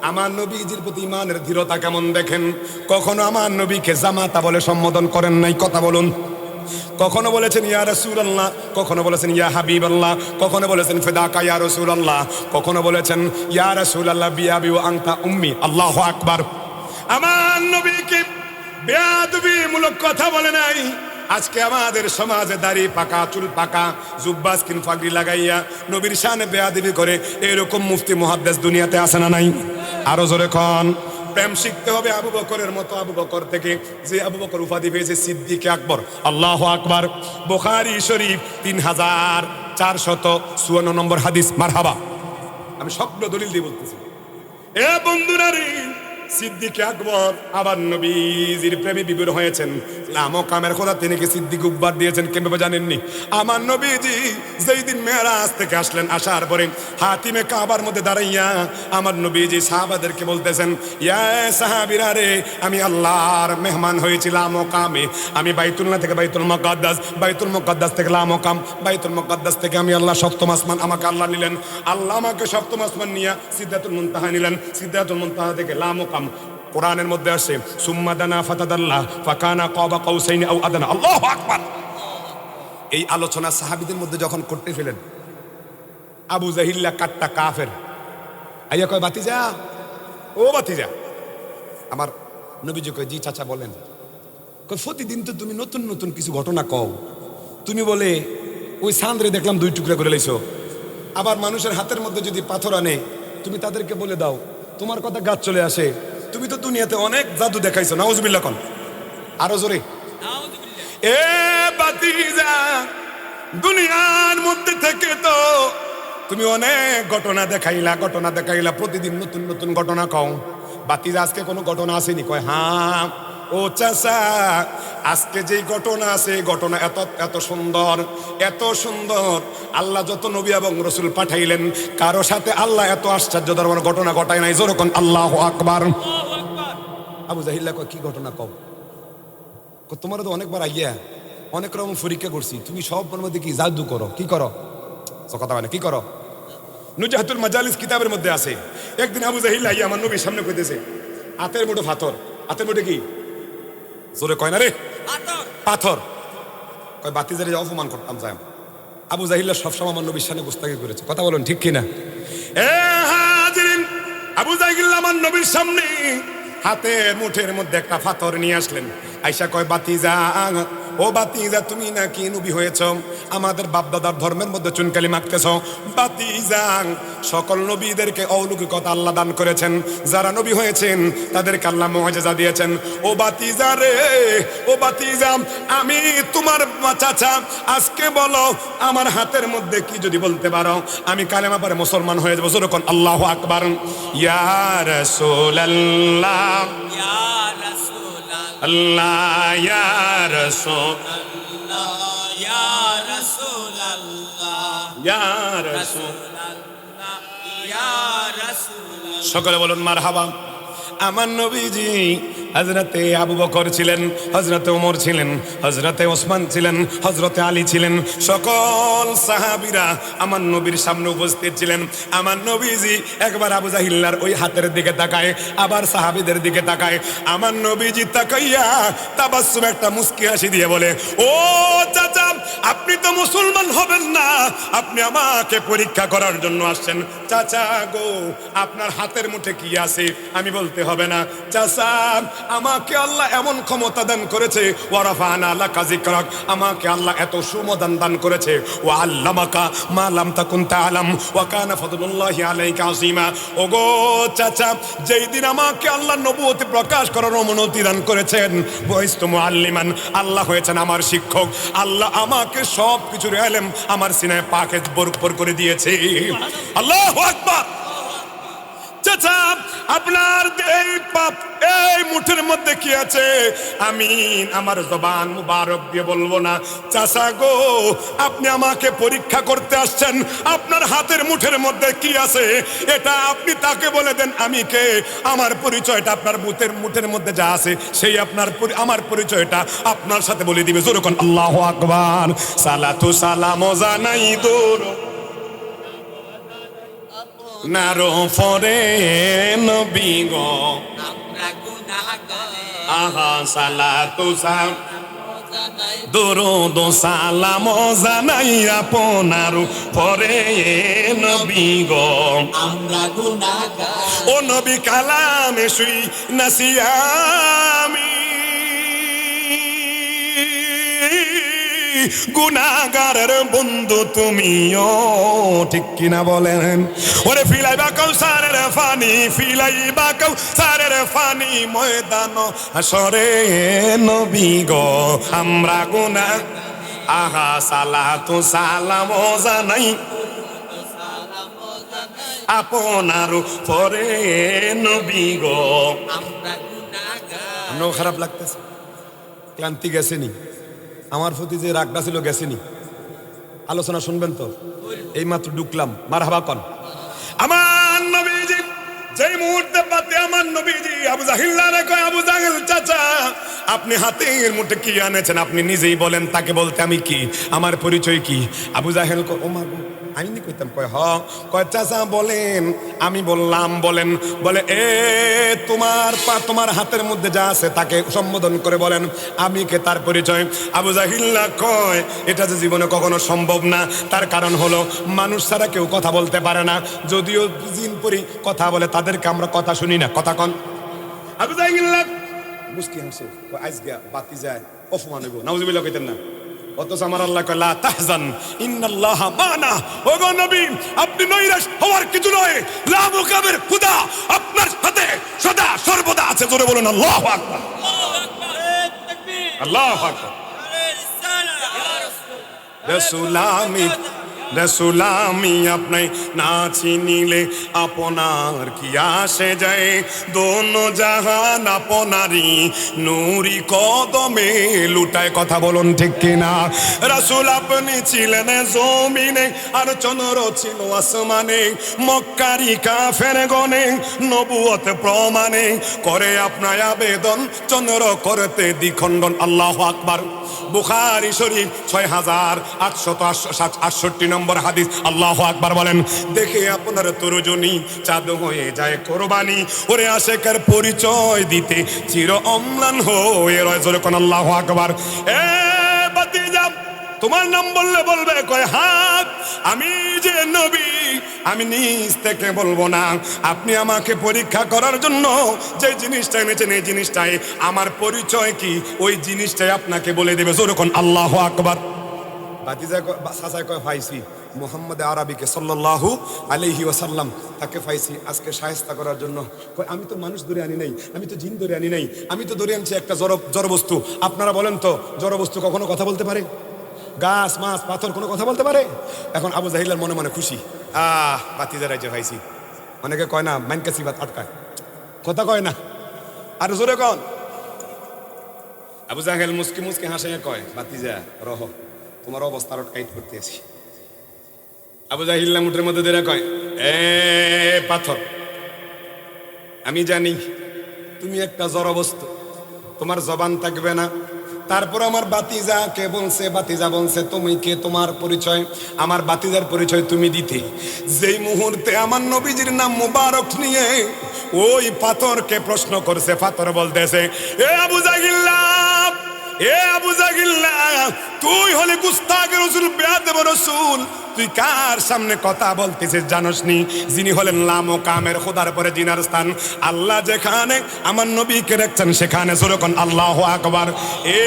আমার নবীজির প্রতি ইমানের দৃঢ়তা কেমন দেখেন। কখনো আমার নবীকে জামাতা বলে সম্বোধন করেন নাই, কথা বলুন। কখনো বলেছেন ইয়া রাসূলুল্লাহ, কখনো বলেছেন ইয়া হাবিবাল্লাহ, কখনো বলেছেন ফিদাকা ইয়া রাসূলুল্লাহ, কখনো বলেছেন ইয়া রাসূলুল্লাহ বিআবি ওয়া আনতা উম্মি। আল্লাহু আকবার। আমার নবীকে বেয়াদবি মূলক কথা বলে নাই। আজকে আমাদের সমাজে দাড়ি পাকা, চুল পাকা, জুব্বা স্কিন ফাগড়ি লাগাইয়া নবীর শানে বেয়াদবি করে এরকম মুফতি মুহাদ্দিস দুনিয়াতে আছে না নাই? আরো জোরে কোন। প্রেম শিখতে হবে আবু বকরের মতো, আবু বকর থেকে যে আবু বকর উপাধি পেয়েছে সিদ্দিকে আকবর। আল্লাহু আকবার। বুখারী শরীফ 3454 নম্বর হাদিস। মারহাবা। আমি সবগুলো দলিল দিয়ে বলতেছি। এ বন্ধুরা রে, সিদ্দিক আকবর আবার নবীজির প্রেমে বিভোর হয়েছেন। লামকামের খোদা তিনি কি সিদ্দিক আকবর দিয়েছেন কেমন জানেননি? আমার নবীজি যেই দিন মেরাজ থেকে আসলেন, আসার পরে হাতিমে কাবার মধ্যে দাঁড়াইয়া আমার নবীজি সাহাবাদেরকে বলতেছেন, ইয়া সাহাবীরা রে, আমি আল্লাহর মেহমান হয়েছি লামকামে। আমি বাইতুল্লাহ থেকে বাইতুল মুকাদ্দাস, বাইতুল মুকাদ্দাস থেকে লামকাম, বাইতুল মুকাদ্দাস থেকে আমি আল্লাহ সপ্তম আসমান, আমাকে আল্লাহ নিলেন। আল্লাহ আমাকে সপ্তম আসমান নিয়া সিদরাতুল মুনতাহা নিলেন। সিদরাতুল মুনতাহা থেকে লামকাম। কোরআনের মধ্যে আসে সুম্মা দানা ফাতাদাল্লাহ ফাকানা কাবা কাউসাইনি আও আদনা। আল্লাহু আকবার। এই আলোচনা সাহাবীদের মধ্যে যখন করতে ফেলেন, আবু জাহিল্লা কাট্টা কাফের আইয়া কয়, বাতিজা, ও বাতিজা। আমার নবীজি কয়, জি চাচা বলেন। কয়, প্রতিদিন তো তুমি নতুন নতুন কিছু ঘটনা কও। তুমি বলে ওই সান্দ্রে দেখলাম 2 টুকরা করে লাইছো। আবার মানুষের হাতের মধ্যে যদি পাথর আনে, তুমি তাদেরকে বলে দাও, তোমার কথা গাছ চলে আসে। তুমি তো দুনিয়াতে অনেক জাদু দেখাইছো। নাউজুবিল্লাহ কোন। আরো জোরে। এ বাতিজা, দুনিয়ার মধ্যে থেকে তো তুমি অনেক ঘটনা দেখাইলা, প্রতিদিন নতুন নতুন ঘটনা কও। বাতিজা, আজকে কোনো ঘটনা আসেনি? কয়, হ্যাঁ। ও চাচা, আজকে যেই ঘটনা আছে, ঘটনা এত এত সুন্দর, এত সুন্দর। আল্লাহ যত নবী এবং রসুল পাঠাইলেন, কারো সাথে আল্লাহ এত আশ্চর্য ধর্মের ঘটনা ঘটায় নাই। যেরকম আল্লাহু আকবার। আবু জাহিল্লা কয়, কি ঘটনা কও? তোমার তো অনেকবার আইয়া অনেক রকম পরীক্ষা করছি, তুমি সব মধ্যে কি জাদু করো? কি করো? কথা মানে কি করো? নুজাহাতুল মাজালিস কিতাবের মধ্যে আছে। একদিন আবু জাহিল্লা আইয়া আমার নবীর সামনে কইতেছে, হাতের মুঠো পাথর। হাতের মুঠে কি? জোরে কয় না রে, পাথর। কয়, বাতিজারে অপমান করতাম যাই। আবু জাহিল্লা সবসময় আমার নবীর সামনে গুস্তাখি করেছে। কথা বলুন, ঠিক কিনা? এ হাজিরিন, আবু জাহিল্লা আমার নবীর সামনে হাতের মুঠের মধ্যে একটা পাথর নিয়ে আসলেন। আইসা কয়, বাতিজা, ও বাতিজা, তুমি নাকি নবী হয়েছ? আমাদের বাপদাদার ধর্মের মধ্যে চুনকালি মাখতেছ। বাতিজা, সকল নবীদেরকে অলৌকিকতা আল্লাহ দান করেছেন। যারা নবী হয়েছেন তাদেরকে আল্লাহ মুআজিজা দিয়েছেন। ও বাতিজা রে, ও বাতিজা, আমি তোমার চাচা। আজকে বলো, আমার হাতের মধ্যে কি যদি বলতে পারো, আমি কালেমা পড়ে মুসলমান হয়ে যাবো। যখন আল্লাহু আকবার। ইয়া রাসূলুল্লাহ, ইয়া রাসূলুল্লাহ, আল্লাহ, ইয়া রাসূল, ইয়া রাসূলুল্লাহ, ইয়া রাসূল। ইয়া রাসূলুল্লাহ। সকলে বলুন মারহাবা। আমার নবীজি হযরতে আবু বকর ছিলেন, হযরতে ওমর ছিলেন, হযরতে ওসমান ছিলেন, হযরতে আলী ছিলেন, সকল সাহাবীরা আমার নবীর সামনে উপস্থিত ছিলেন। আমার নবীজি একবার আবু জাহিল্লার ওই হাতের দিকে তাকায়, আবার সাহাবীদের দিকে তাকায়। আমার নবীজি তাকাইয়া তাবাসসুম একটা মুস্কি হাসি দিয়ে বলে, ও চাচা, আপনি তো মুসলমান হবেন না, আপনি আমাকে পরীক্ষা করার জন্য আসছেন। চাচা গো, আপনার হাতের মুঠে কি আছে আমি বলতে হবে না। চাচা, আমাকে আল্লাহ এমন ক্ষমতা দান করেছে, ওয়ারাফানা লাকা যিকরাক, আমাকে আল্লাহ এত সুমদান দান করেছে, ওয়া আল্লামাকা মা লাম তাকুন তাআলাম ওয়া কানা ফাদলুল্লাহি আলাইকা আযীমা। ওগো চাচা, যেই দিন আমাকে আল্লাহ নবুয়ত প্রকাশ করার অনুমতি দান করেছেন, বয়স্তু মুআল্লিমান, আল্লাহ হয়েছেন আমার শিক্ষক, আল্লাহ আমাকে সব কিছুর ইলম আমার সিনায় পাকে বরকর করে দিয়েছে। আল্লাহু আকবার। চাচা, আপনার এই পাপ এই মুঠের মধ্যে কি আছে আমি আমার জবান মুবারক দিয়ে বলবো না। চাচা গো, আপনি আমাকে পরীক্ষা করতে আসছেন, আপনার হাতের মুঠের মধ্যে কি আছে এটা আপনি তাকে বলে দেন। আমি কে, আমার পরিচয়টা আপনার মুঠের মধ্যে যা আছে সেই আপনার আমার পরিচয়টা আপনার সাথে বলে দিবে। যেরকম আল্লাহু আকবার। সালাতু সালাম জানাই দূর নারো ফরে নবী গো, আমরা গুনাহগার আহা সালাতু সালাম দরুদ সালাম জানাই আপনার পরে নবী গো, আমরা গুনাহগার ও নবী কালামে শুই নাসিয়ামি গুনাহগারের বন্ধু তুমিও, ঠিক কিনা বলেন? ওরে ফিলাইবা কাউসারের ফানি, ফিলাইবা কাউসারের ফানি ময়দান হাসরে নবী গো, আমরা গুনাহ আহা সালাতু সালাম জানাই আপনার পরে নবী গো, আমরা গুনাহগার আমরাও খারাপ লাগতেছে, ক্লান্তি গেছেনি, আমার প্রতি যে রাগটা ছিল গেছেনি। আলোচনা শুনবেন তো? এই মাত্র ঢুকলাম, মারহাবা কন। আমার নবীজি যেই মুহূর্তে পাতে আমার নবীজি আবু জাহিল্লারে কয়, আবু জাহিল চাচা, আপনি হাতের মুঠে কি আনেছেন আপনি নিজেই বলেন, তাকে বলতে আমি কি, আমার পরিচয় কি? আবু জাহেল কয়, ও মা গো, আমি নি কইতাম। কয় হ। কয় চাচা বলেন। আমি বললাম বলেন। বলে এ তোমার হাতের মধ্যে যা আছে তাকে সম্বোধন করে বলেন আমি কে, তার পরিচয়। আবু জাহিল্লা কয়, এটা যে জীবনে কখনো সম্ভব না, তার কারণ হলো মানুষ ছাড়া কেউ কথা বলতে পারে না, যদিও জিন পরি কথা বলে তাদেরকে আমরা কথা শুনি না। কথা কন। আবু জাহিল্লা মুস্কি হাসে, আজ গিয়া বাতি যায় অপমান হইব, নাউজুবিল্লাহ কইতেন না। অথচ আমার আল্লাহ কয় লা তাহজান ইন্নাল্লাহা মানা। ওগো নবী, আপনি নৈরাশ হওয়ার কিছু নয়, লা মুকাবির খুদা আপনার সাথে সদা সর্বদা আছে। জোরে বলুন আল্লাহু আকবার। আল্লাহু আকবার। রাসূলামি রাসূলামি আপনি না চিনিলে আপনার কি আসে যায়, দোনো জাহান আপনারই নূরি কদমে লুটায়। কথা বলুন ঠিক কিনা? রাসূল আপনি ছিলেন জমিনে আর চন্দ্র ছিল আসমানে, মক্কারি কাফের গনে নবুয়ত প্রমাণে করে আপনার আবেদন, চন্দ্র করতে দ্বিখণ্ডন। আল্লাহু আকবার। বুখারী শরীফ 6868 নম্বর হাদিস। আল্লাহু আকবার বলেন। দেখে আপনার তরজনী চাঁদ হয়ে যায় কোরবানি, ওরে আশেকের পরিচয় দিতে চির অম্লান হয়ে রয়। জোরে কোন আল্লাহু আকবার। এ বাতিজা, তোমার নাম বললে বলবে, কয় হাত আমি যে নবী, আমি নিজ থেকে বলবো না। আপনি আমাকে পরীক্ষা করার জন্য যে জিনিসটা এনেছেন, এই জিনিসটাই আমার পরিচয় কি, ওই জিনিসটাই আপনাকে বলে দেবে। যেরকম আল্লাহু আকবার। ভাতিজা সাসায় কয়, ফাইসি মুহাম্মদ আরবিকে সাল্লাল্লাহু আলাইহি ওয়াসাল্লাম, তাকে ফাইসি আজকে শায়েস্তা করার জন্য। কয় আমি তো মানুষ ধরে আনি নাই, আমি তো জিন ধরে আনি নাই, আমি তো ধরে আনছি একটা জড়বস্তু। আপনারা বলেন তো, জড়বস্তু কখনো কথা বলতে পারে? গাছ মাছ পাথর কোনো কথা বলতে পারে? এখন আবু জাহিলের মনে মনে খুশি, বাতিজা রাইজে ভাইছি। অনেকে কয় না মাইনকাসি বাত আটকায়, কথা কয় না, আর জোরে কন। আবু জাহেল মুসকি মুসকি হাসে কয়, বাতিজা রহ, তোমার অবস্থা আরো টাইট করতে আছি। আবু জাহিল মুঠের মধ্যে ধরে কয়, এ পাথর, আমি জানি তুমি একটা জড়বস্তু, তোমার জবান থাকবে না। তারপর আমার বাতিজা কে বলছে, বাতিজা বলছে তুমি কে, তোমার পরিচয়। আমার বাতিজার পরিচয় তুমি দিতে। যেই মুহূর্তে আমার নবীজির নাম মুবারক নিয়ে ওই পাথরকে প্রশ্ন করছে, পাথর বলতেছে, এ আবু জাহিল্লা, এ আবু জাহিল্লা, তুই হলে গুস্তাখ রাসূল, বেয়াদব রাসূল, তুই কার সামনে কথা বলতেছিস জানোস নি? যিনি হলেন লামো কামের, খোদার পরে জিনার স্থান। আল্লাহ যেখানে আমার নবীকে রাখছেন সেখানে যেরকম আল্লাহু আকবার। এ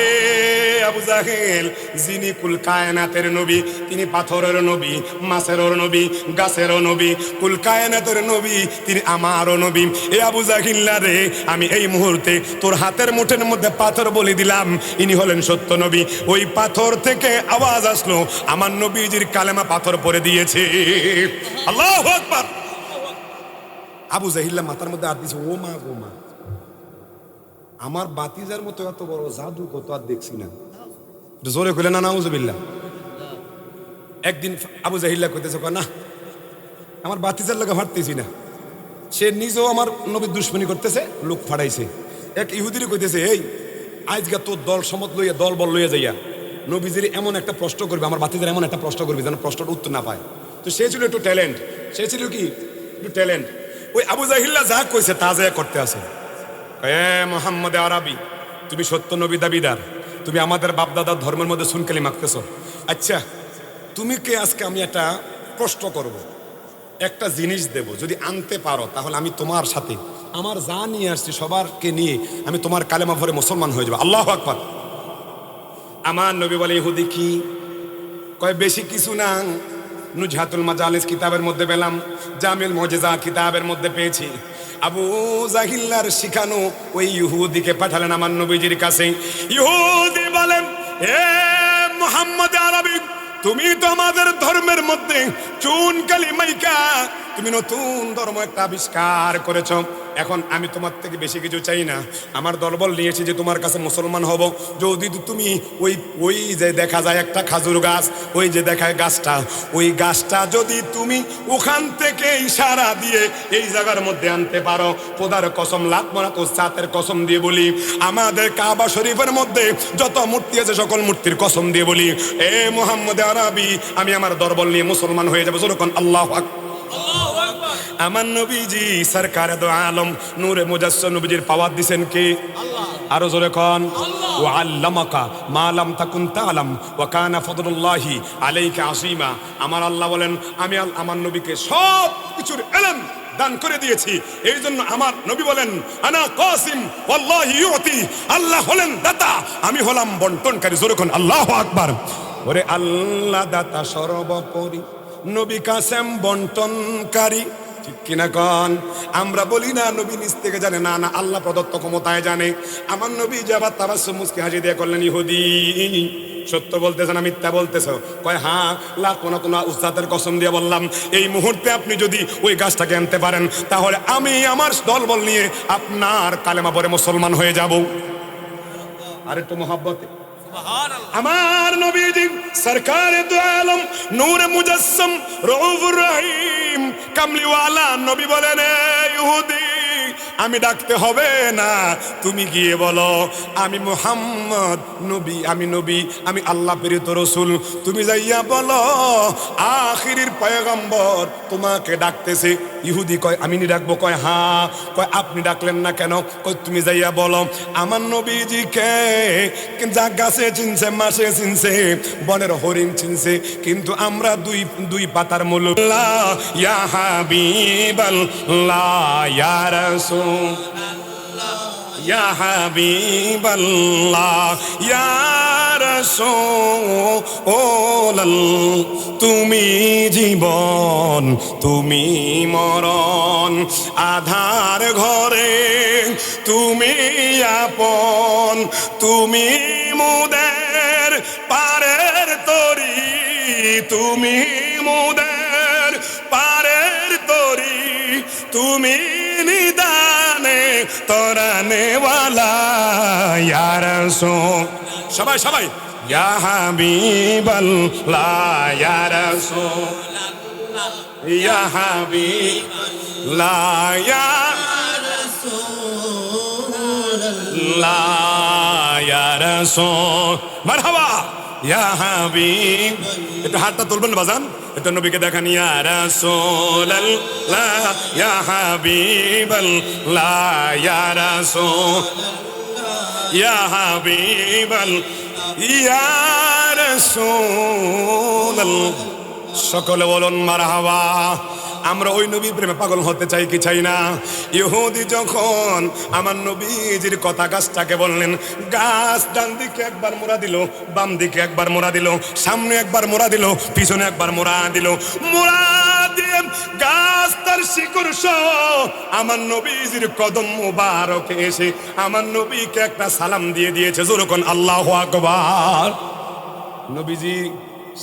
আবু জাহেল, যিনি কুল কায়নাতের নবী, তিনি পাথরের নবী, মাছেরও নবী, গাছেরও নবী, কুল কায়নাতের নবী, তিনি আমারও নবী। এ আবু জাহিল্লা রে, আমি এই মুহূর্তে তোর হাতের মুঠের মধ্যে পাথর বলি দিলাম, ইনি হলেন সত্য নবী। ওই পাথর থেকে আওয়াজ আসলো, আমার নবীজির কালেমা পাথর পরে দিয়েছে। আল্লাহু আকবার। আবু জাহিল্লা মাথার মধ্যে হাত দিয়েছে, ও মা গো মা, আমার বাতিজার মতো এত বড় জাদু কত আর দেখছি না। জোরে কইলেন না নাউজুবিল্লাহ। একদিন আবু জাহিল্লা কইতেছে, না আমার বাতিজার লাগে হাঁটতেছি না। সে নিজেও আমার নবীর দুশ্মনী করতেছে, লোক ফাড়াইছে। এক ইহুদিরে কইতেছে, এই আজকে তোর দল সমত লইয়া, দল বল লইয়া যাইয়া নবীজির এমন একটা প্রশ্ন করবে, আমার বাতিজার এমন একটা প্রশ্ন করবে যেন প্রশ্নটা উত্তর না পায়। তো সে ছিল একটু ট্যালেন্ট, সে ছিল কি একটু ট্যালেন্ট। ওই আবু জাহিল্লা যা কইছে তা যা করতে আছে। এ মোহাম্মদ আরবি, তুমি সত্য নবী দাবিদার, তুমি আমাদের বাপদাদার ধর্মের মধ্যে সুনকালি মাখতেছ। আচ্ছা তুমি কে? আজকে আমি একটা প্রশ্ন করব, একটা জিনিস দেব, যদি আনতে পারো তাহলে আমি তোমার সাথে আমার যা নিয়ে আসছি সবারকে নিয়ে আমি তোমার কালেমা ভরে মুসলমান হয়ে যাবো। আল্লাহু আকবার। আমার নবী বলে, ইহুদি কি? কয় বেশি কিছু না, নুজহাতুল মাজালিস কিতাবের মধ্যে পেলাম, জামিল মুজিজা কিতাবের মধ্যে পেয়েছি। আবু জাহিল্লার শিখানো ওই ইহুদিকে পাঠালেন আমার নবীজির কাছে। ইহুদি বলেন, এ মুহাম্মদ আরবি, তুমি তো আমাদের ধর্মের মধ্যে চুন কালি মাইকা তুমি নতুন ধর্ম একটা আবিষ্কার করেছ। এখন আমি তোমার থেকে বেশি কিছু চাই না, আমার দলবল নিয়েছি যে তোমার কাছে মুসলমান হব। যদি তুমি ওই ওই যে দেখা যায় একটা খাজুর গাছ, ওই যে দেখায় গাছটা, ওই গাছটা যদি তুমি ওখান থেকে ইশারা দিয়ে এই জায়গার মধ্যে আনতে পারো, খোদার কসম, লাত মারা কোসাতের কসম দিয়ে বলি, আমাদের কাবা শরীফের মধ্যে যত মূর্তি আছে সকল মূর্তির কসম দিয়ে বলি, এ মুহাম্মদ আরবি, আমি আমার দলবল নিয়ে মুসলমান হয়ে যাবো। যখন আল্লাহু আকবার। আমার নবীজি সরকারে দো আলম নূরে মুজাসসাম নবীজির পাওয়ার দিবেন কে? আল্লাহ। আরো জোরে কোন, ওয়া আল্লামাকা মা লাম তাকুন তাআলাম ওয়া কানা ফাদলুল্লাহি আলাইকা আযীমা। আমার আল্লাহ বলেন, আমি আমার নবীকে সব কিছুর ইলম দান করে দিয়েছি। এই জন্য আমার নবী বলেন, আনা কাসিম ওয়াল্লাহি ইউতি, আল্লাহ হলেন দাতা, আমি হলাম বন্টনকারী। জোরে কোন আল্লাহু আকবার। ওরে আল্লাহ দাতা সর্বোপরি, নবী কাসেম বন্টনকারী, ঠিক কিনা কন? আমরা বলি না নবী নিজ থেকে জানে, না না, আল্লাহ প্রদত্ত ক্ষমতায় জানে। আমার নবী যে আবার তাবাসসুম মুস্কি হাসি দিয়ে করলেন, ইহুদি সত্য বলতেছ না মিথ্যা বলতেছ? কয় হ্যাঁ, লাখ না কোনো উস্তাদের কসম দিয়ে বললাম, এই মুহূর্তে আপনি যদি ওই গাছটাকে আনতে পারেন তাহলে আমি আমার দলবল নিয়ে আপনার কালেমা পড়ে মুসলমান হয়ে যাব। আর একটু মহব্বতে আমার নবীজি সরকারে দো আলম নূরে মুজাসসাম রউফুর রহিম কামলিওয়ালা নবী বলেন, ইহুদি আমি ডাকতে হবে না, তুমি গিয়ে বলো আমি মুহাম্মদ নবী, আমি নবী, আমি আল্লাহ প্রেরিত রাসূল। তুমি যাইয়া বলো আখিরের পয়গম্বর তোমাকে ডাকতেছে। ইহুদি কয় আমি নি ডাকবো? কয় হ্যাঁ। কয় আপনি ডাকলেন না কেন? কয় তুমি যাইয়া বলো আমার নবীজিকে যা গাছে চিনছে, মাসে চিনছে, বনের হরিণ চিনছে, কিন্তু আমরা দুই পাতার মূল। ইয়া হাবিবাল্লাহ ইয়া রাসূল, ইয়া হাবিবাল্লাহ ইয়া রাসূলাল্লাহ, তুমি জীবন তুমি মরণ, আধার ঘরে তুমি আপন, তুমি মুদের পারের তরি, তুমি মুদের পারের তরি, তুমি নিদানে তরানেওয়ালা ইয়া রাসূল। সবাই সবাই ইয়া হাবিবাল্লাহ ইয়া রাসূলাল্লাহ, ইয়া হাবিবাল্লাহ ইয়া রাসূলাল্লাহ। রাসূল মারহাবা ইয়া হাবিব। একটু হাতটা তুলবেন বাজান, একটু নবীকে দেখান ইয়া রাসূলাল্লাহ ইয়া হাবিবাল্লাহ ইয়া রাসূল ইয়া হাবিবাল্লাহ ইয়া রাসূলাল্লাহ। সকলে বলুন মারহাবা। আমরা ওই নবীর প্রেমে পাগল হতে চাই কি চাই না? ইহুদি যখন আমার নবীজির কথা গাছটাকে বললেন, গাছ ডান দিকে একবার মোড়া দিল, বাম দিকে একবার মোড়া দিল, সামনে একবার মোড়া দিল, পিছনে একবার মোড়া দিল, মোড়া দিয়ে গাছ তার শিকড় সহ আমার নবীজির কদম মুবারকে এসে আমার নবীকে একটা সালাম দিয়ে দিয়েছে। যেরকম আল্লাহু আকবার। নবীজি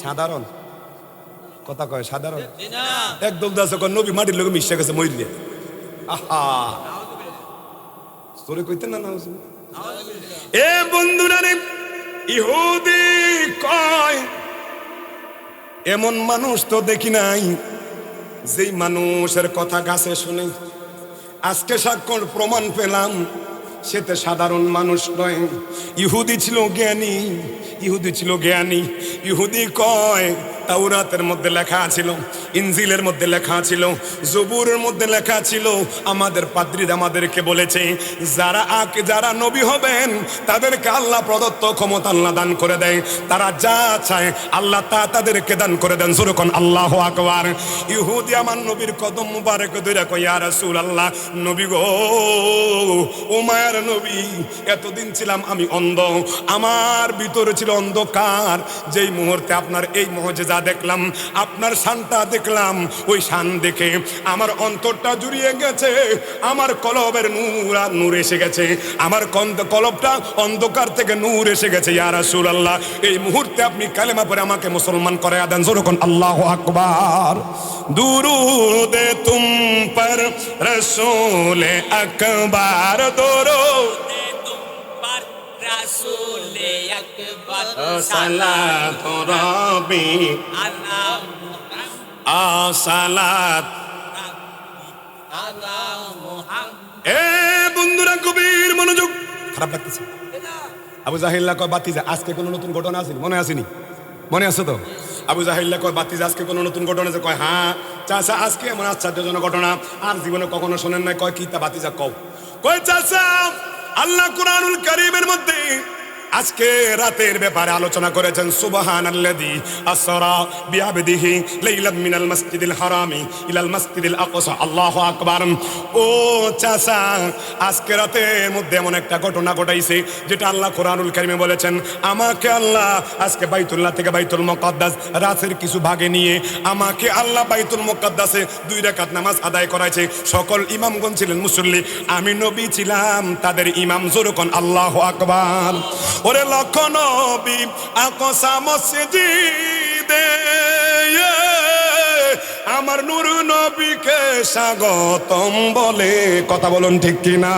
সাধারণ কথা কয়, সাধারণ একদম দাসক নবী মাটির লোক মিশে গেছে মইরিয়া। আহা তোরে কইতেন না এ বন্ধুরা রে, ইহুদি কয় এমন মানুষ তো দেখি নাই যেই মানুষের কথা গাছে শুনে। আজকে সাক্ষর প্রমাণ পেলাম সেতে সাধারণ মানুষ নয়, ইহুদি ছিল জ্ঞানী, ইহুদি ছিল জ্ঞানী। ইহুদি কয় তাওরাতের মধ্যে লেখা ছিল, ইনজিলের মধ্যে লেখা ছিল, জবুরের মধ্যে লেখা ছিল। আমাদের পাদ্রীরা আমাদেরকে বলেছে যারা নবী হবেন তাদেরকে আল্লাহ প্রদত্ত ক্ষমতা আল্লাহ দান করে দেয়, তারা যা চায় আল্লাহ তা তাদেরকে দান করে দেন। যেরকম আল্লাহু আকবার। ইহুদি আমার নবীর কদম মুবারক ধরে কয় ইয়া রাসূলুল্লাহ, নবী গো ও মায়ের নবী, এতদিন ছিলাম আমি অন্ধ, আমার ভিতরে ছিল অন্ধকার। যেই মুহূর্তে আপনার এই মুজিজা দেখলাম, আপনার শানটা দেখলাম, ওই শান দেখে আমার অন্তরটা জুড়িয়ে গেছে, আমার কলবের নূর আর নূর এসে গেছে, আমার কলবটা অন্ধকার থেকে নূর এসে গেছে। ইয়া রাসূলুল্লাহ, এই মুহূর্তে আপনি কালেমা পড়ে আমাকে মুসলমান করে দেন। যেরকম আল্লাহু আকবার। দুরুদে তুম পর রসূল আকবার, দুরুদ রাসূল আকবার সালাতু রাব্বি আলা সালাত। আলা মুহাম্মদ। এ বন্ধুরা গভীর মনোযোগ। খারাপ লাগতেছে? আবু জাহিল্লা কয় বাতিজা আজকে কোনো নতুন ঘটনা আছে? মনে আসেনি? মনে আছে তো? আবু জাহিল্লা কয় বাতিজা আজকে কোনো নতুন ঘটনা আছে? কয় হ্যাঁ চাচা, আজকে এমন আশ্চর্যজনক ঘটনা আর জীবনে কখনো শোনেন নাই। কয় কি তা বাতিজা কও? কয় চাচা আল্লাহ কুরআনুল কারীমের মধ্যে আজকে রাতের ব্যাপারে আলোচনা করেছেন। সুবহানাল্লাযী আসরা বিআবদিহি লাইলাম মিনাল মাসজিদিল হারামি ইলাল মাসজিদিল আকসা। আল্লাহু আকবার। ও চাচা, আজকে রাতের মধ্যে এমন একটা ঘটনা ঘটাইছে যেটা আল্লাহ কুরআনুল কারীমে বলেছেন, আমাকে আল্লাহ আজকে বাইতুল্লাহ থেকে বাইতুল মুকাদ্দাস রাতের কিছু ভাগে নিয়ে আমাকে আল্লাহ বাইতুল মুকাদ্দাসে 2 রাকাত নামাজ আদায় করাইছে। সকল ইমামগণ ছিলেন মুসল্লি, আমি নবী ছিলাম তাদের ইমাম। যেরকম আল্লাহু আকবার। ওরে লক্ষ নবী আকসা মসজিদে আমার নূর নবীকে স্বাগতম বলে। কথা বলুন ঠিক কিনা?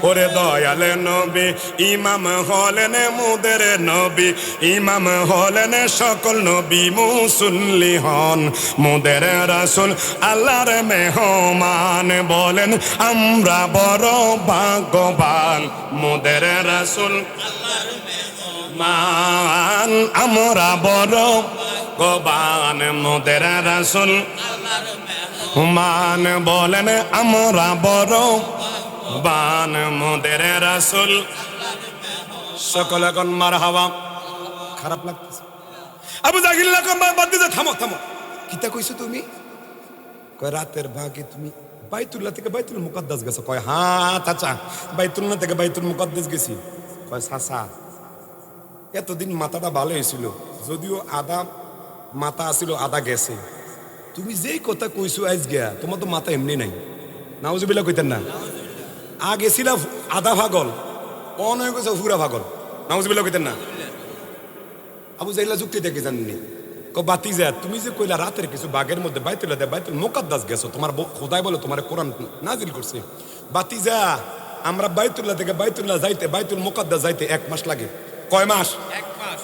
ওরে দয়ালে নবী ইমাম হলেন মুদের নবী, ইমাম হলেন সকল নবী মুসল্লি হন মুদের রাসূল আল্লাহর মেহমান। বলেন আমরা বড় ভাগ্যবান, মুদের রাসূল আল্লাহর মেহমান। আমরা বড় ভাগ্যবান, মুদের রাসূল মান। বলেন আমরা বড় বান, মুদের রাসূল। সকল এখন মারহাবা। খারাপ লাগতেছে? আবু জাহিল্লা কম বাদ দিতে থামো থামো। কিতা কইছো তুমি? কয় রাতের ভাগে তুমি বাইতুল্লাহ থেকে বাইতুল মুকাদ্দাস গেছো। কয় হ্যাঁ চাচা, বাইতুল্লাহ থেকে বাইতুল মুকাদ্দাস গেছি। কয় চাচা এতদিন মাথাটা ভালো হয়েছিল, যদিও আধা মাথা আসিল আধা গেছে। তুমি যেই কথা কইছো আজ গিয়া তোমার তো মাথা এমনি নাই। নাউজুবিল্লাহ কইতেন না? আগে ছিল আধা ভাগল, অনয় কইছো পুরা ভাগল। নাউজুবিল্লাহ কইতেন না? আবু জাহিল্লা যুক্তি দেখে জানেননি। বাতিজা তুমি যে কইলা রাতের কিছু বাগের মধ্যে বাইতুল্লাহ বাইতুল মুকাদ্দাস গেছো, তোমার খোদাই বলে তোমার কোরআন নাজিল করছে। বাতিজা আমরা বাইতুল্লাহ থেকে বাইতুল্লাহ যাইতে বাইতুল মুকাদ্দাস যাইতে 1 মাস লাগে। কয় মাস? 1 মাস।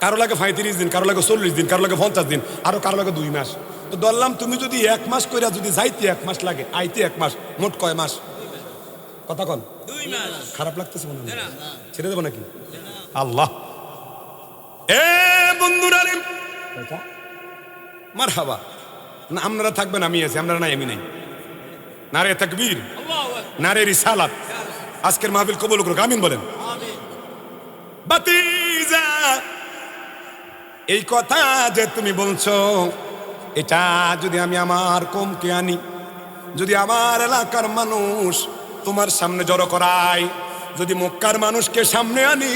কারো লাগে 35 দিন, কারো লাগে 40 দিন, কারো লাগে 50 দিন, আরো কারো লাগে 2 মাস। তো ধরলাম তুমি যদি 1 মাস কইরা যদি যাইতে 1 মাস লাগে, আইতে 1 মাস, মোট কয় মাস? কথা কন। 2 মাস। খারাপ লাগতেছে মনে হয়? ছেড়ে দেবো নাকি? আল্লাহ। এ বন্ধুরা রে, মারহাবা। না আপনারা থাকবেন, আমি আছি, আপনারা নাই আমি নাই। নারে তাকবীর, নারে রিসালাত। আজকের মাহফিল কবুল করুক, আমিন বলেন। বাতিজা, এই কথা যে তুমি বলছো, এটা যদি আমি আমার কমকে আনি, যদি আমার এলাকার মানুষ তোমার সামনে জড়ো করাই, যদি মক্কার মানুষকে সামনে আনি,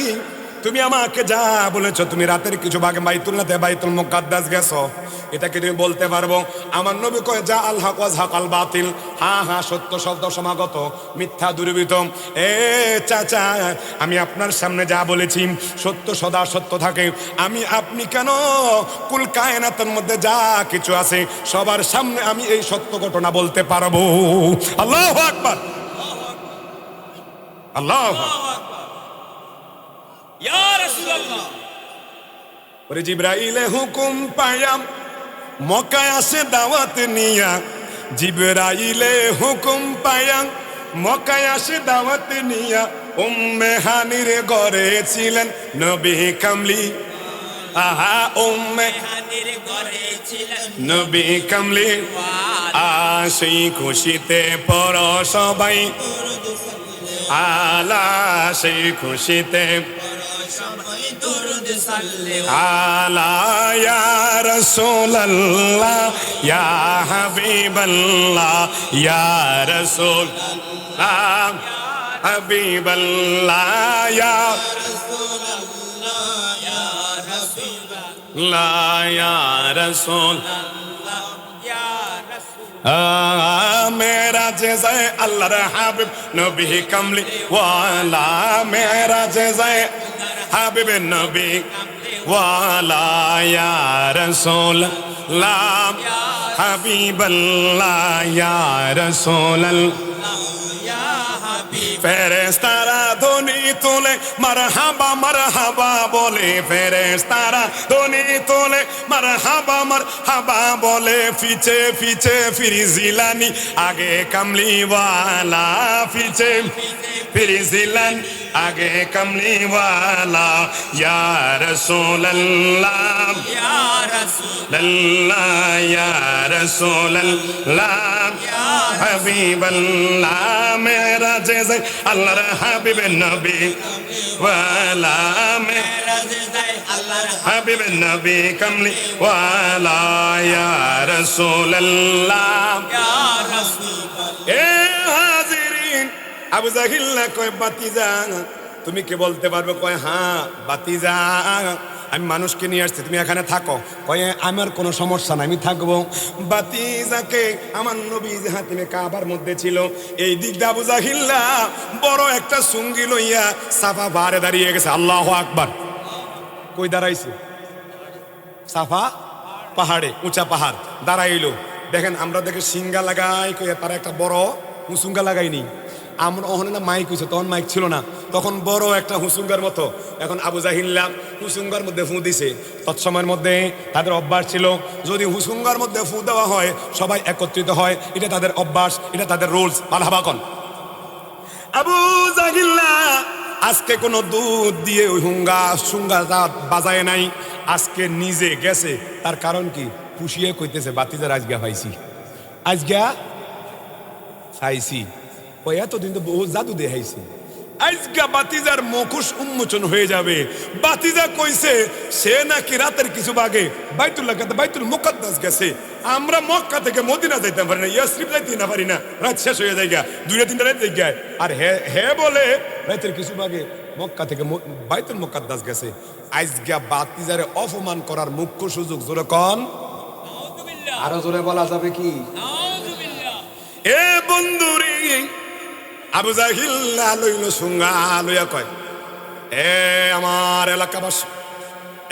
তুমি আমাকে যা বলেছো, তুমি রাতের কিছু ভাগে বাইতুল্লাহতে বাইতুল মুকাদ্দাস গেছো, এটাকে তুমি বলতে পারবো? আমার নবী কয় যা আল হক ওয়াজ হাকাল বাতিল, হ্যাঁ হ্যাঁ সত্য শব্দ সমাগত, মিথ্যা দূরীভূত। এ চাচা, আমি আপনার সামনে যা বলেছি সত্য সদা সত্য থাকে। আমি আপনি কেন, কুল কায়নাতের মধ্যে যা কিছু আছে সবার সামনে আমি এই সত্য ঘটনা বলতে পারবো। আল্লাহু আকবার, আল্লাহু আকবার। ইয়া রাসূলুল্লাহ। ওরে জিবরাইলে হুকুম পায়াম মক্কায় আসে দাওয়াত নিয়া, জিবরাইলে হুকুম পায়াম মক্কায় আসে দাওয়াত নিয়া, উম্মে হানির ঘরে ছিলেন নবী কামলি। আহা উম্মে হানির ঘরে ছিলেন নবী কামলি, সেই খুশিতে পর সবাই আলা, সেই খুশিতে সবাই দরুদ সাল্লাল্লাহু আলা ইয়া রাসূলুল্লাহ ইয়া হাবিবাল্লাহ ইয়া রাসূলুল্লাহ হাবিবাল্লাহ ইয়া রাসূলুল্লাহ ইয়া রাসূল। মেরাজে যায় আল্লাহর হাবিব নবী কামলি ওয়ালা, মেরাজে যায় হাবিব নবী ওয়ালা ইয়া রাসূলুল্লাহ হাবিবাল্লাহ ইয়া রাসূলুল্লাহ। ফেরেশতারা ধ্বনি তোলে মারহাবা মারহাবা বলে, ফেরেশতারা ধ্বনি তোলে মারহাবা মারহাবা বলে, ফিচে ফিচে ফিরি জিলানি আগে কামলিওয়ালা, ফিচে ফিরি জিলান আগে কামলিওয়ালা ইয়া রাসূলুল্লাহ ইয়া রাসূল আল্লাহ ইয়া রাসূলুল্লাহ হাবিবাল্লাহ। মেরাজে যায় আল্লাহর হাবিব নবী ওয়ালা, মেরাজে যায় আল্লাহর হাবিব নবী কামলি ওয়ালা ইয়া রাসূলুল্লাহ ইয়া রাসূল। এ হাজিরিন, আবু জাহিল না কয় বাতিজা তুমি কি বলতে পারবে? কয় হ্যাঁ বাতিজা, আমি মানুষকে নিয়ে আসছি, তুমি এখানে থাকো। কয়ে আমার কোনো সমস্যা নাই, আমি থাকবো। বাতিজাকে আমার নবী যে হাতিমে কাবার মধ্যে ছিল, এই দিক দিয়ে আবু জাহিল্লা বড় একটা সুঙ্গি লইয়া সাফা পাহাড়ে দাঁড়িয়ে গেছে। আল্লাহু আকবার। কই দাঁড়াইছে? সাফা পাহাড়ে, উঁচা পাহাড় দাঁড়াইলো। দেখেন আমরা দেখে সিঙ্গা লাগাই কয়ে তারা একটা বড় হুসুঙ্গা লাগাইনি। আমরা ওখানে না মাইক হয়েছে, তখন মাইক ছিল না, তখন বড় একটা হুসুঙ্গার মতো। এখন আবু জাহিল্লা হুসুঙ্গার মধ্যে ফু দিছে। তৎসময়ের মধ্যে তাদের অভ্যাস ছিল, যদি হুসুঙ্গার মধ্যে ফু দেওয়া হয় সবাই একত্রিত হয়, এটা তাদের অভ্যাস, এটা তাদের রুলস। পালহাবাকন আবু জাহিল্লা আজকে কোনো দুধ দিয়ে ওই সুঙ্গা বাজায় নাই, আজকে নিজে গেছে। তার কারণ কি? পুষিয়ে কইতেছে বাতিজার আজগা পাইছি, আজগা খাইছি। ওই এতদিন তো বহু জাদু দেখাইছে, আজকা বাতিজার মুখোশ উন্মোচন হয়ে যাবে। বাতিজা কইছে সে নাকি রাতের কিছু ভাগে বাইতুল মুকাদ্দাস গেছে। আমরা মক্কা থেকে মদিনা যাইতে পারি না, ইয়াসরিব যাইতে না পারি না, রাত শেষ হয়ে যায়, 2-3 রাত যায়। আর হে বলে রাতের কিছু ভাগে মক্কা থেকে বাইতুল মুকাদ্দাস গেছে। আজকা বাতিজারে অপমান করার মুখ্য সুযোগ জোরে কন, নাউযুবিল্লাহ, আরো জোরে বলা যাবে কি? নাউযুবিল্লাহ। এ বন্ধুরে, আবু জাহিল লইল সুঙ্গা লইয়া কয়, এ আমার এলাকাবাসী,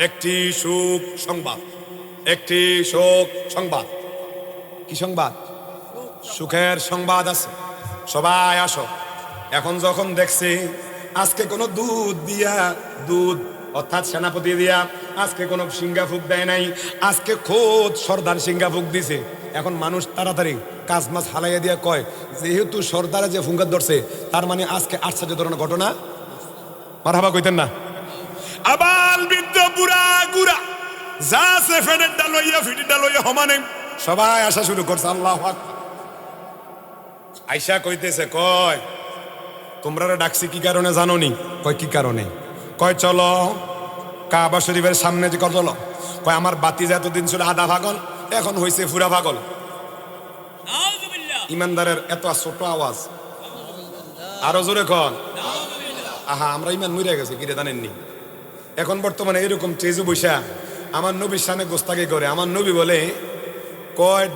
একটি সুখ সংবাদ, একটি শোক সংবাদ। কি সংবাদ? সুখের সংবাদ আছে, সবাই আসো। এখন যখন দেখছি আজকে কোনো দুধ অর্থাৎ সেনাপতি দিয়া আজকে কোনো সিঙ্গা ফুক দেয় নাই, আজকে খোদ সর্দার সিঙ্গা ফুক দিছে। এখন মানুষ তাড়াতাড়ি কাজ মাছ হালাইয়া দিয়া কয়, যেহেতু সর্দারে যে ফুঙ্গার ধরছে, তার মানে আজকে আশ্চর্য ধরনের ঘটনা। মারহাবা কইতেন না? আবাল বৃদ্ধ বুড়া গুড়া যা আছে ফেডেরটা লইয়া ফিটিটা লইয়া সমানে সবাই আসা শুরু করছে। আল্লাহু আকবার। আইসা কইতেছে, কয় তোমরা ডাকছি কি কারণে জানো নি? কয় কি কারণে? কয় চলো কাবা শরীফের সামনে যে চলো। কয় আমার বাতিজা এতদিন ছিল আধা পাগল, এখন হয়েছে পুরা পাগল। নাউজুবিল্লাহ। ইমানদারের এত ছোট আওয়াজ, আরো জোরে কন। আহা, আমরা ইমান মরে গেছে কিরে জানেননি? এখন বর্তমানে এরকম চেজু বৈশা আমার নবীর সামনে গোস্তাকে করে। আমার নবী বলে, কয়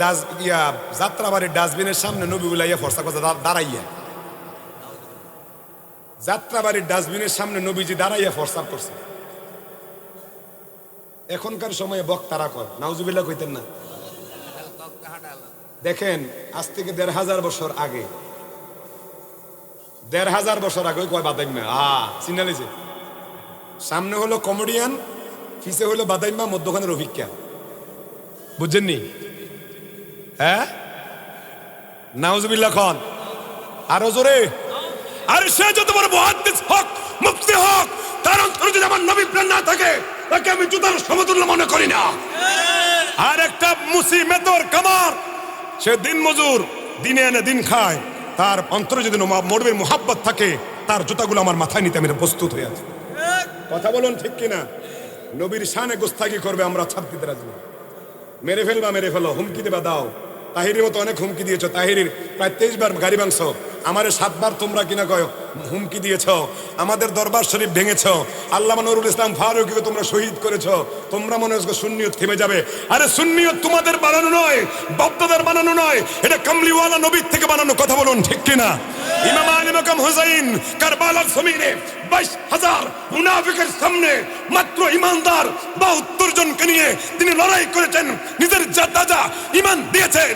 যাত্রাবাড়ির ডাস্টবিনের সামনে নবী বলাইয়া ফর্সা কথা দাঁড়াইয়া, যাত্রাবাড়ির ডাস্টবিনের সামনে নবীজি দাঁড়াইয়া ফর্সাপ করছে। এখনকার সময়ে বক্তারা কয়, নাউজুবিল্লাহ কইতেন না? দেখেন আজ থেকে ১,৫০০ বছর আগে, ১,৫০০ বছর আগে কয় বাদাইম্মা, চিনালিছে সামনে হলো কমেডিয়ান, পিছে হলো বাদাইম্মা, মধ্যখানে রফিকা। বুঝছেননি? হ্যাঁ, নাউজুবিল্লাহ খান আরো জোরে। আর সে যত বড় মুহাদ্দিস হক, মুফতি হক, তার অন্তরে যদি আমার নবী প্রেম না থাকে, তাকে আমি জুতার সমতুল্য মনে করি না। আর একটা মুসিমেতর কামার, সে দিন মজুর, দিনে এনে দিন খায়, তার অন্তরে যদি নবীর মুহাব্বত থাকে, তার জুতাগুলো আমার মাথায় নিতে আমি প্রস্তুত হয়ে আছি। কথা বলুন ঠিক কিনা? নবীর শানে গোস্তাকি করবে, আমরা ছাড় দিতে রাজি না। মেরে ফেলবা মেরে ফেলো, হুমকি দেবা দাও। তাহিরির মতো অনেক হুমকি দিয়েছ। তাহিরির প্রায় 23 বার গাড়ি ভাঙছ, আমারে 7 বার তোমরা কিনা কয় হুমকি দিয়েছ। আমাদের দরবার শরীফ ভেঙেছ। আল্লামা নুরুল ইসলাম ফারুকীকে তোমরা শহীদ করেছ। তোমরা মনে হচ্ছে সুন্নিয়ত থেমে যাবে। আরে সুন্নিয়ত তোমাদের বানানো নয়, বাপদাদার বানানো নয়, এটা কামলিওয়ালা নবীর থেকে বানানো। কথা বলুন ঠিক কিনা? ইমাম আলী মাকাম হুসাইন কারবালার জমিনে 22,000 মুনাফিকের সামনে মাত্র ইমানদার 72 জনকে নিয়ে তিনি লড়াই করেছেন। নিজের তাজা ইমান দিয়েছেন,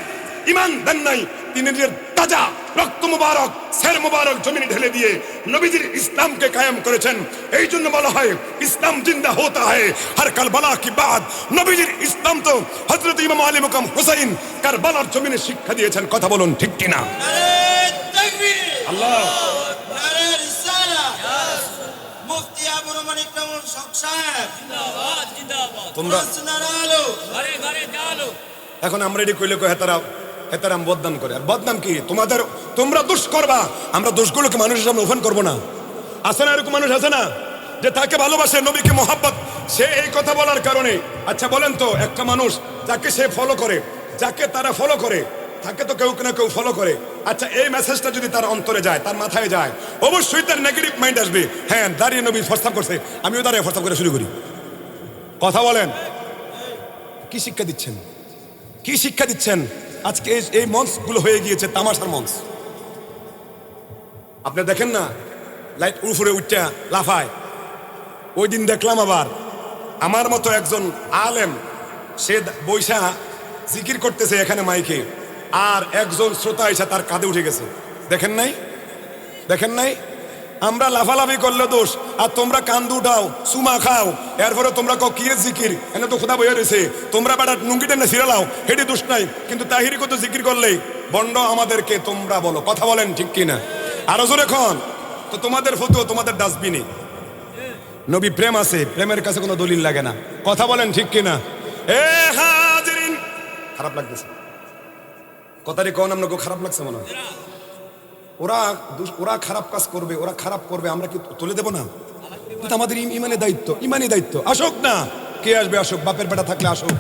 ইমান দেন নাই। তিনি নিজের তাজা রক্ত মুবারক, সের মুবারক জমিনে ঢেলে দিয়ে নবীজির ইসলামকে কায়েম করেছেন। এই জন্য বলা হয় ইসলাম জিন্দা হতা হয় হর কারবালা কি বাদ। নবীজির ইসলাম তো হযরত ইমাম আলী মাকাম হুসাইন কারবালার জমিনে শিক্ষা দিয়েছেন। কথা বলুন ঠিক কিনা? আল্লাহ তোমরা এখন আমরা এটি কইলে হেতারাম বদনাম করে। আর বদনাম কি? তোমরা দোষ করবা, আমরা দোষগুলোকে মানুষের সামনে ওপেন করবো না। আছে না এরকম মানুষ? আছে না যে তাকে ভালোবাসে, নবীকে মোহাব্বত, সে এই কথা বলার কারণে। আচ্ছা বলেন তো, একটা মানুষ যাকে সে ফলো করে, যাকে তারা ফলো করে, তাকে তো কেউ না কেউ ফলো করে। আচ্ছা এই মেসেজটা যদি তার অন্তরে যায়, তার মাথায় যায়, অবশ্যই তার নেগেটিভ মাইন্ড আসবে। হ্যাঁ, দাঁড়িয়ে নবী প্রস্তাব করছে, আমিও দাঁড়িয়ে প্রস্তাব করে শুরু করি। কথা বলেন, কি শিক্ষা দিচ্ছেন? কি শিক্ষা দিচ্ছেন? আজকে এই মঞ্চগুলো হয়ে গিয়েছে তামাশার মঞ্চ। আপনি দেখেন না, লাইট উপরে উঠটা লাফায়। ওই দিন দেখলাম আবার আমার মতো একজন আলেম, সে বৈশা জিকির করতেছে এখানে মাইকে, আর একজন শ্রোতা এসে তার কাঁধে উঠে গেছে। দেখেন নাই? দেখেন নাই? আমরা লাফালাফি করলে দোষ, আর তোমরা কান্দু উঠাও, সুমা খাও, এরপরে তোমরা কও কি জিকির, এনে তো খোদা বইয়া রয়েছে, তোমরা বেটা নুঙ্গি টেনে ছিড়ালাও, হেঁটে দোষ নাই। কিন্তু তাহিরি কত জিকির করলেই বন্ড আমাদেরকে তোমরা বলো। কথা বলেন ঠিক কিনা? আরো জোরে খন। তো তোমাদের ফটো তোমাদের ডাস্টবিনে। নবী প্রেম আছে, প্রেমের কাছে কোনো দলিল লাগে না। কথা বলেন ঠিক কিনা? এ হাজিরিন, খারাপ লাগতেছে কথাটি কন, আপনাকে খারাপ লাগছে মনে হয়? ওরা খারাপ কাজ করবে, ওরা খারাপ করবে, আমরা কি তুলে দেব না? কিন্তু আমাদের ইমানের দায়িত্ব, ইমানই দায়িত্ব। আসুক না, কে আসবে আসুক, বাপের বেটা থাকলে আসুক।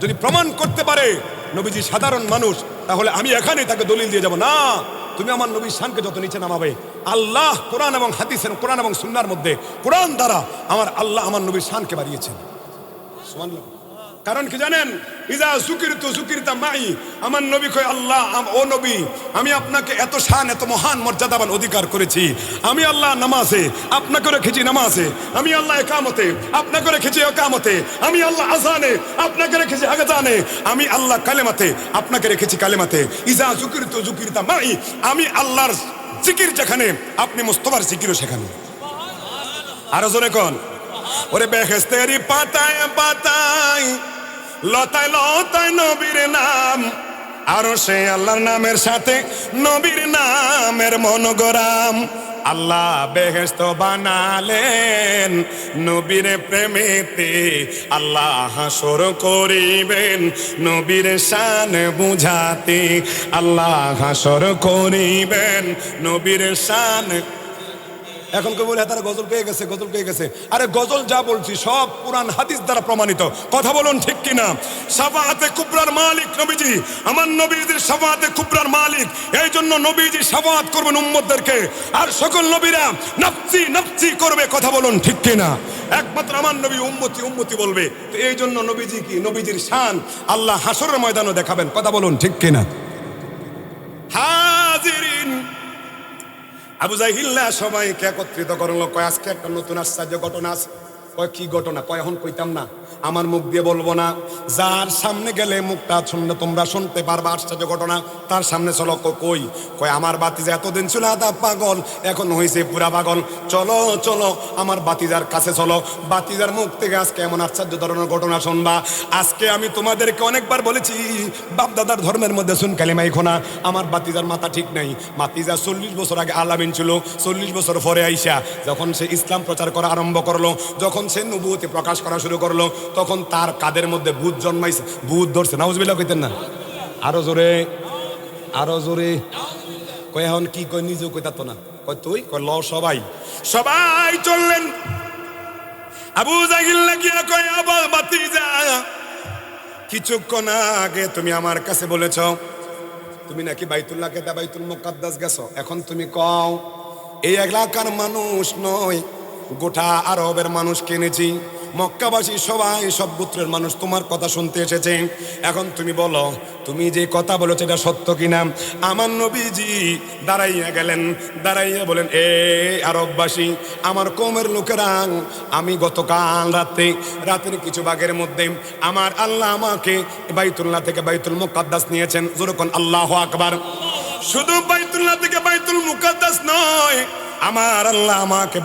যদি প্রমাণ করতে পারে নবীজি সাধারণ মানুষ, তাহলে আমি এখানেই তাকে দলিল দিয়ে যাব। না, তুমি আমার নবীর শানকে যত নিচে নামাবে, আল্লাহ কোরআন এবং হাদিসের, কোরআন এবং সুন্নাহর মধ্যে, কোরআন দ্বারা আমার আল্লাহ আমার নবীর শানকে বাড়িয়েছেন। সুবহানাল্লাহ। কারণ কি জানেন? ইজা যুকিরতু যুকিরতা মাই। আমার নবী কয়, আল্লাহ ও নবী, আমি আপনাকে এত শান, এত মহান মর্যাদাবান অধিকার করেছি। আমি আল্লাহ নামাজে আপনাকে রেখেছি নামাজে, আমি আল্লাহ একামতে আপনাকে রেখেছি একামতে, আমি আল্লাহ আযানে আপনাকে রেখেছি আযানে, আমি আল্লাহ কালেমাতে আপনাকে রেখেছি কালেমাতে। ইজা যুকিরতু যুকিরতা মাই। আমি আল্লাহর জিকির যেখানে, আপনি মুস্তাফার জিকিরও সেখানে। আরো জোরে কোন। ওরে বেহেশতেরি পাতায় পাতায়, লতায় লতায় নবীর নাম, আরো সে আল্লাহর নামের সাথে নবীর নামের মনোগ্রাম। আল্লাহ বেহেশত বানালেন নবীর প্রেমেতে, আল্লাহ হাসর করিবেন নবীর শান বুঝাতে, আল্লাহ হাসর করিবেন নবীর শান। এখন কেউ বলে তারা গজল পেয়ে গেছে, গজল পেয়ে গেছে। আরে গজল যা বলছি সব কুরআন হাদিস দ্বারা প্রমাণিত। কথা বলুন ঠিক কিনা? শাফাআতে কুবরার মালিক নবীজি, আমার নবীজির শাফাআতে কুবরার মালিক। এই জন্য নবীজি শাফাআত করবেন উম্মতদেরকে, আর সকল নবীরা নফসি নফসি করবে। কথা বলুন ঠিক কিনা? একমাত্র আমার নবী উম্মতি উম্মতি বলবে। তো এই জন্য নবীজি কি, নবীজির শান আল্লাহ হাসরের ময়দানে দেখাবেন। কথা বলুন ঠিক কিনা? হাজিরিন, আবু জাহিল্লা সবাইকে একত্রিত করলো, কয় আজকে একটা নতুন আশ্চর্য ঘটনা আছে। কয় কি ঘটনা? কয় এখন কইতাম না, আমার মুখ দিয়ে বলবো না, যার সামনে গেলে মুখটা শুনলে তোমরা শুনতে পারবা আশ্চর্য ঘটনা, তার সামনে চলো। কই? কয় আমার বাতিজা এতদিন ছিল আধা পাগল, এখন হয়েছে পুরা পাগল। চলো চলো আমার বাতিজার কাছে চলো, বাতিজার মুখ থেকে আজকে এমন আশ্চর্য ধরনের ঘটনা শুনবা। আজকে আমি তোমাদেরকে অনেকবার বলেছি, বাপ দাদার ধর্মের মধ্যে শুন কালিমাই খোনা। আমার বাতিজার মাথা ঠিক নাই। বাতিজা 40 বছর আগে আলামিন ছিল, 40 বছর পরে আইসা যখন সে ইসলাম প্রচার করা আরম্ভ করলো, যখন সে নবুয়তি প্রকাশ করা শুরু করলো, তখন তার কাদের মধ্যে ভূত জন্মাইছে, ভূত ধরছে। নাউজুবিল্লাহ কইতেন না? আরো জোরে, আরো জোরে। কয় এখন কি কয়, নিজেও কইতাতো না। কয় তুই? কয় ল সবাই, সবাই চললেন। আবু জাহিল লাগিয়া কয় আবা বাতিজা, কিছুক্ষণ আগে তুমি আমার কাছে বলেছ তুমি নাকি বাইতুল্লাহকে বাইতুল মুকাদ্দাস গেছো। এখন তুমি কও এই এলাকার মানুষ নয়, গোটা আরবের মানুষ কিনেছি, মক্কাবাসী সবাই সব গোত্রের মানুষ তোমার কথা শুনতে এসেছে। এখন তুমি বলো তুমি যে কথা বলেছো এটা সত্য কিনা? আমার নবীজি দাঁড়াইয়া গেলেন, দাঁড়াইয়া বলেন, এ আরববাসী, আমার কওমের লোকেরা, আমি গতকাল রাতের কিছু ভাগের মধ্যে আমার আল্লাহ আমাকে বাইতুল্লাহ থেকে বাইতুল মুকাদ্দাস নিয়েছেন। যেরকম আল্লাহু আকবার। শুধু বাইতুল্লাহ থেকে বাইতুল মুকাদ্দাস নয়, আমার আল্লাহ আমাকে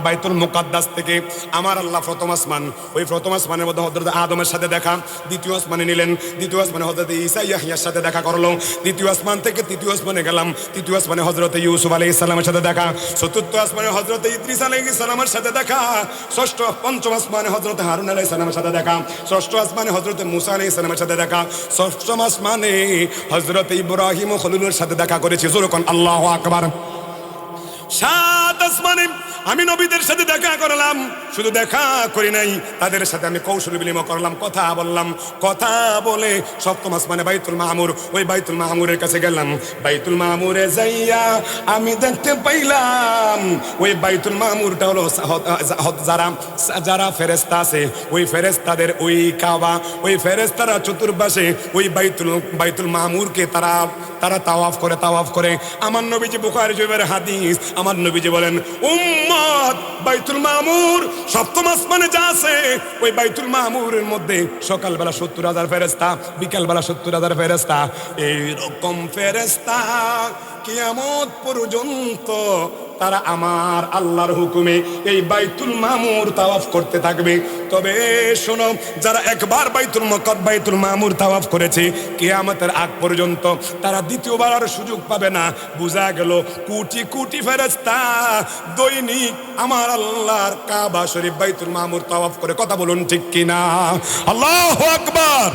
বাইতুল মুকাদ্দাস থেকে আমার আল্লাহ প্রথম আসমান, ওই প্রথম আসমানের মধ্যে হযরত আদমের সাথে দেখা, দ্বিতীয় আসমানে নিলেন, দ্বিতীয় আসমানে হযরত ঈসা ইয়াহইয়ার সাথে দেখা করলো, দ্বিতীয় আসমান থেকে তৃতীয় আসমানে গেলাম, তৃতীয় আসমানে হযরত ইউসুফ আলাইহিস সালামের সাথে দেখা, চতুর্থ আসমানে হযরত ইদ্রিস আলাইহিস সালামের সাথে দেখা, পঞ্চম আসমানে হযরত হারুন আলাইহিস সালামের সাথে দেখা, ষষ্ঠ আসমানে হযরত মুসা আলাইহিস সালামের সাথে দেখা, সপ্তম আসমানে হযরত ইব্রাহিম ও খলিলুর সাথে দেখা করেছি। যেরকম আল্লাহু আকবার। 7 আসমানে আমি নবীদের সাথে দেখা করলাম। শুধু দেখা করি নাই, তাদের সাথে আমি কৌশল বিনিময় করলাম, কথা বললাম। কথা বলে সপ্তম আসমানে বাইতুল মামুর, ওই বাইতুল মামুরের কাছে গেলাম। বাইতুল মামুরে যাইয়া আমি দেখতে পাইলাম ওই বাইতুল মামুরটা হলো যারা ফেরেশতা আছে, ওই ফেরেশতাদের ওই কাবা, ওই ফেরেশতারা চতুর্পাশে ওই বাইতুল মামুরকে তারা তাওয়াফ করে। আমার নবীজি বুখারী শরীফের হাদিস, আমার নবীজি বলেন, উম্মত বাইতুল মামুর সপ্তম আসমানে যা আছে, ওই বাইতুল মামুরের মধ্যে সকালবেলা 70,000 ফেরেশতা, বিকালবেলা 70,000 ফেরেশতা। এইরকম ফেরেশতা কিয়ামত পর্যন্ত তারা আমার আল্লাহর হুকুমে এই বাইতুল মামুর তাওয়াফ করতে থাকবে। তবে শোনো, যারা একবার বাইতুল মামুর তাওয়াফ করেছে, কিয়ামতের আগ পর্যন্ত তারা দ্বিতীয়বার আর সুযোগ পাবে না। বোঝা গেল কোটি কোটি ফেরেশতা দৈনিক আমার আল্লাহর কাবা শরীফ বাইতুল মামুর তাওয়াফ করে। কথা বলুন ঠিক কিনা? আল্লাহু আকবার।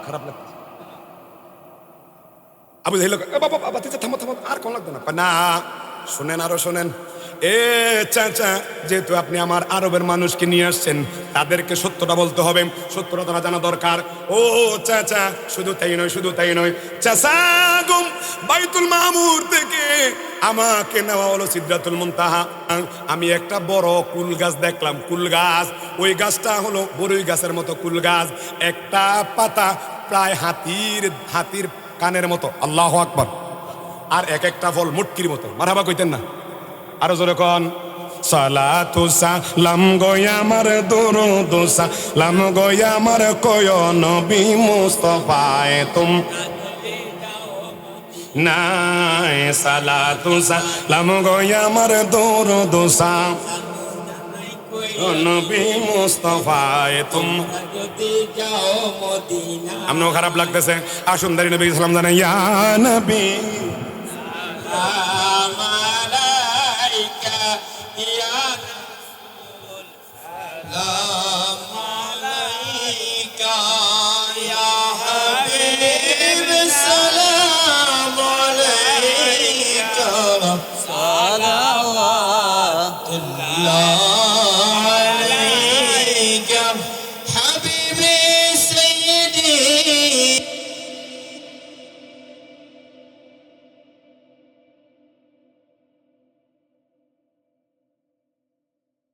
খারাপ লাগছে? আবু জাহিল বাবা থামো আর কোন লাগবে না। শোনেন, আরো শোনেন। এ চাচা, যেহেতু আপনি আমার আরবের মানুষকে নিয়ে আসছেন, তাদেরকে সত্যটা বলতে হবে, সত্যটা তারা জানা দরকার। ও চাচা, শুধু তাই নয় চাচা গো, বাইতুল মামুর থেকে আমাকে নেওয়া হলো সিদরাতুল মুনতাহা। আমি একটা বড় কুল গাছ দেখলাম, কুল গাছ। ওই গাছটা হলো বড়ই গাছের মতো কুল গাছ, একটা পাতা প্রায় হাতির কানের মতো। আল্লাহু আকবার। আর এক একটা ফল মুটকির মতো। মারহাবা কইতেন না? আরো জোরে কোন। সালাতু সালাম গোয়া আমার দুরুদ সালাম গোয়া আমার কয় নবী মুস্তাফায়ে তুম নাই। সালাতু সালাম গোয়া আমার দুরুদ সালাম নবী মুস্তাফায়ে তুম। আপনার খারাপ লাগতেছে? আসুন দাঁড়িয়ে নবী সালাম জানাই, ইয়া নবী আমার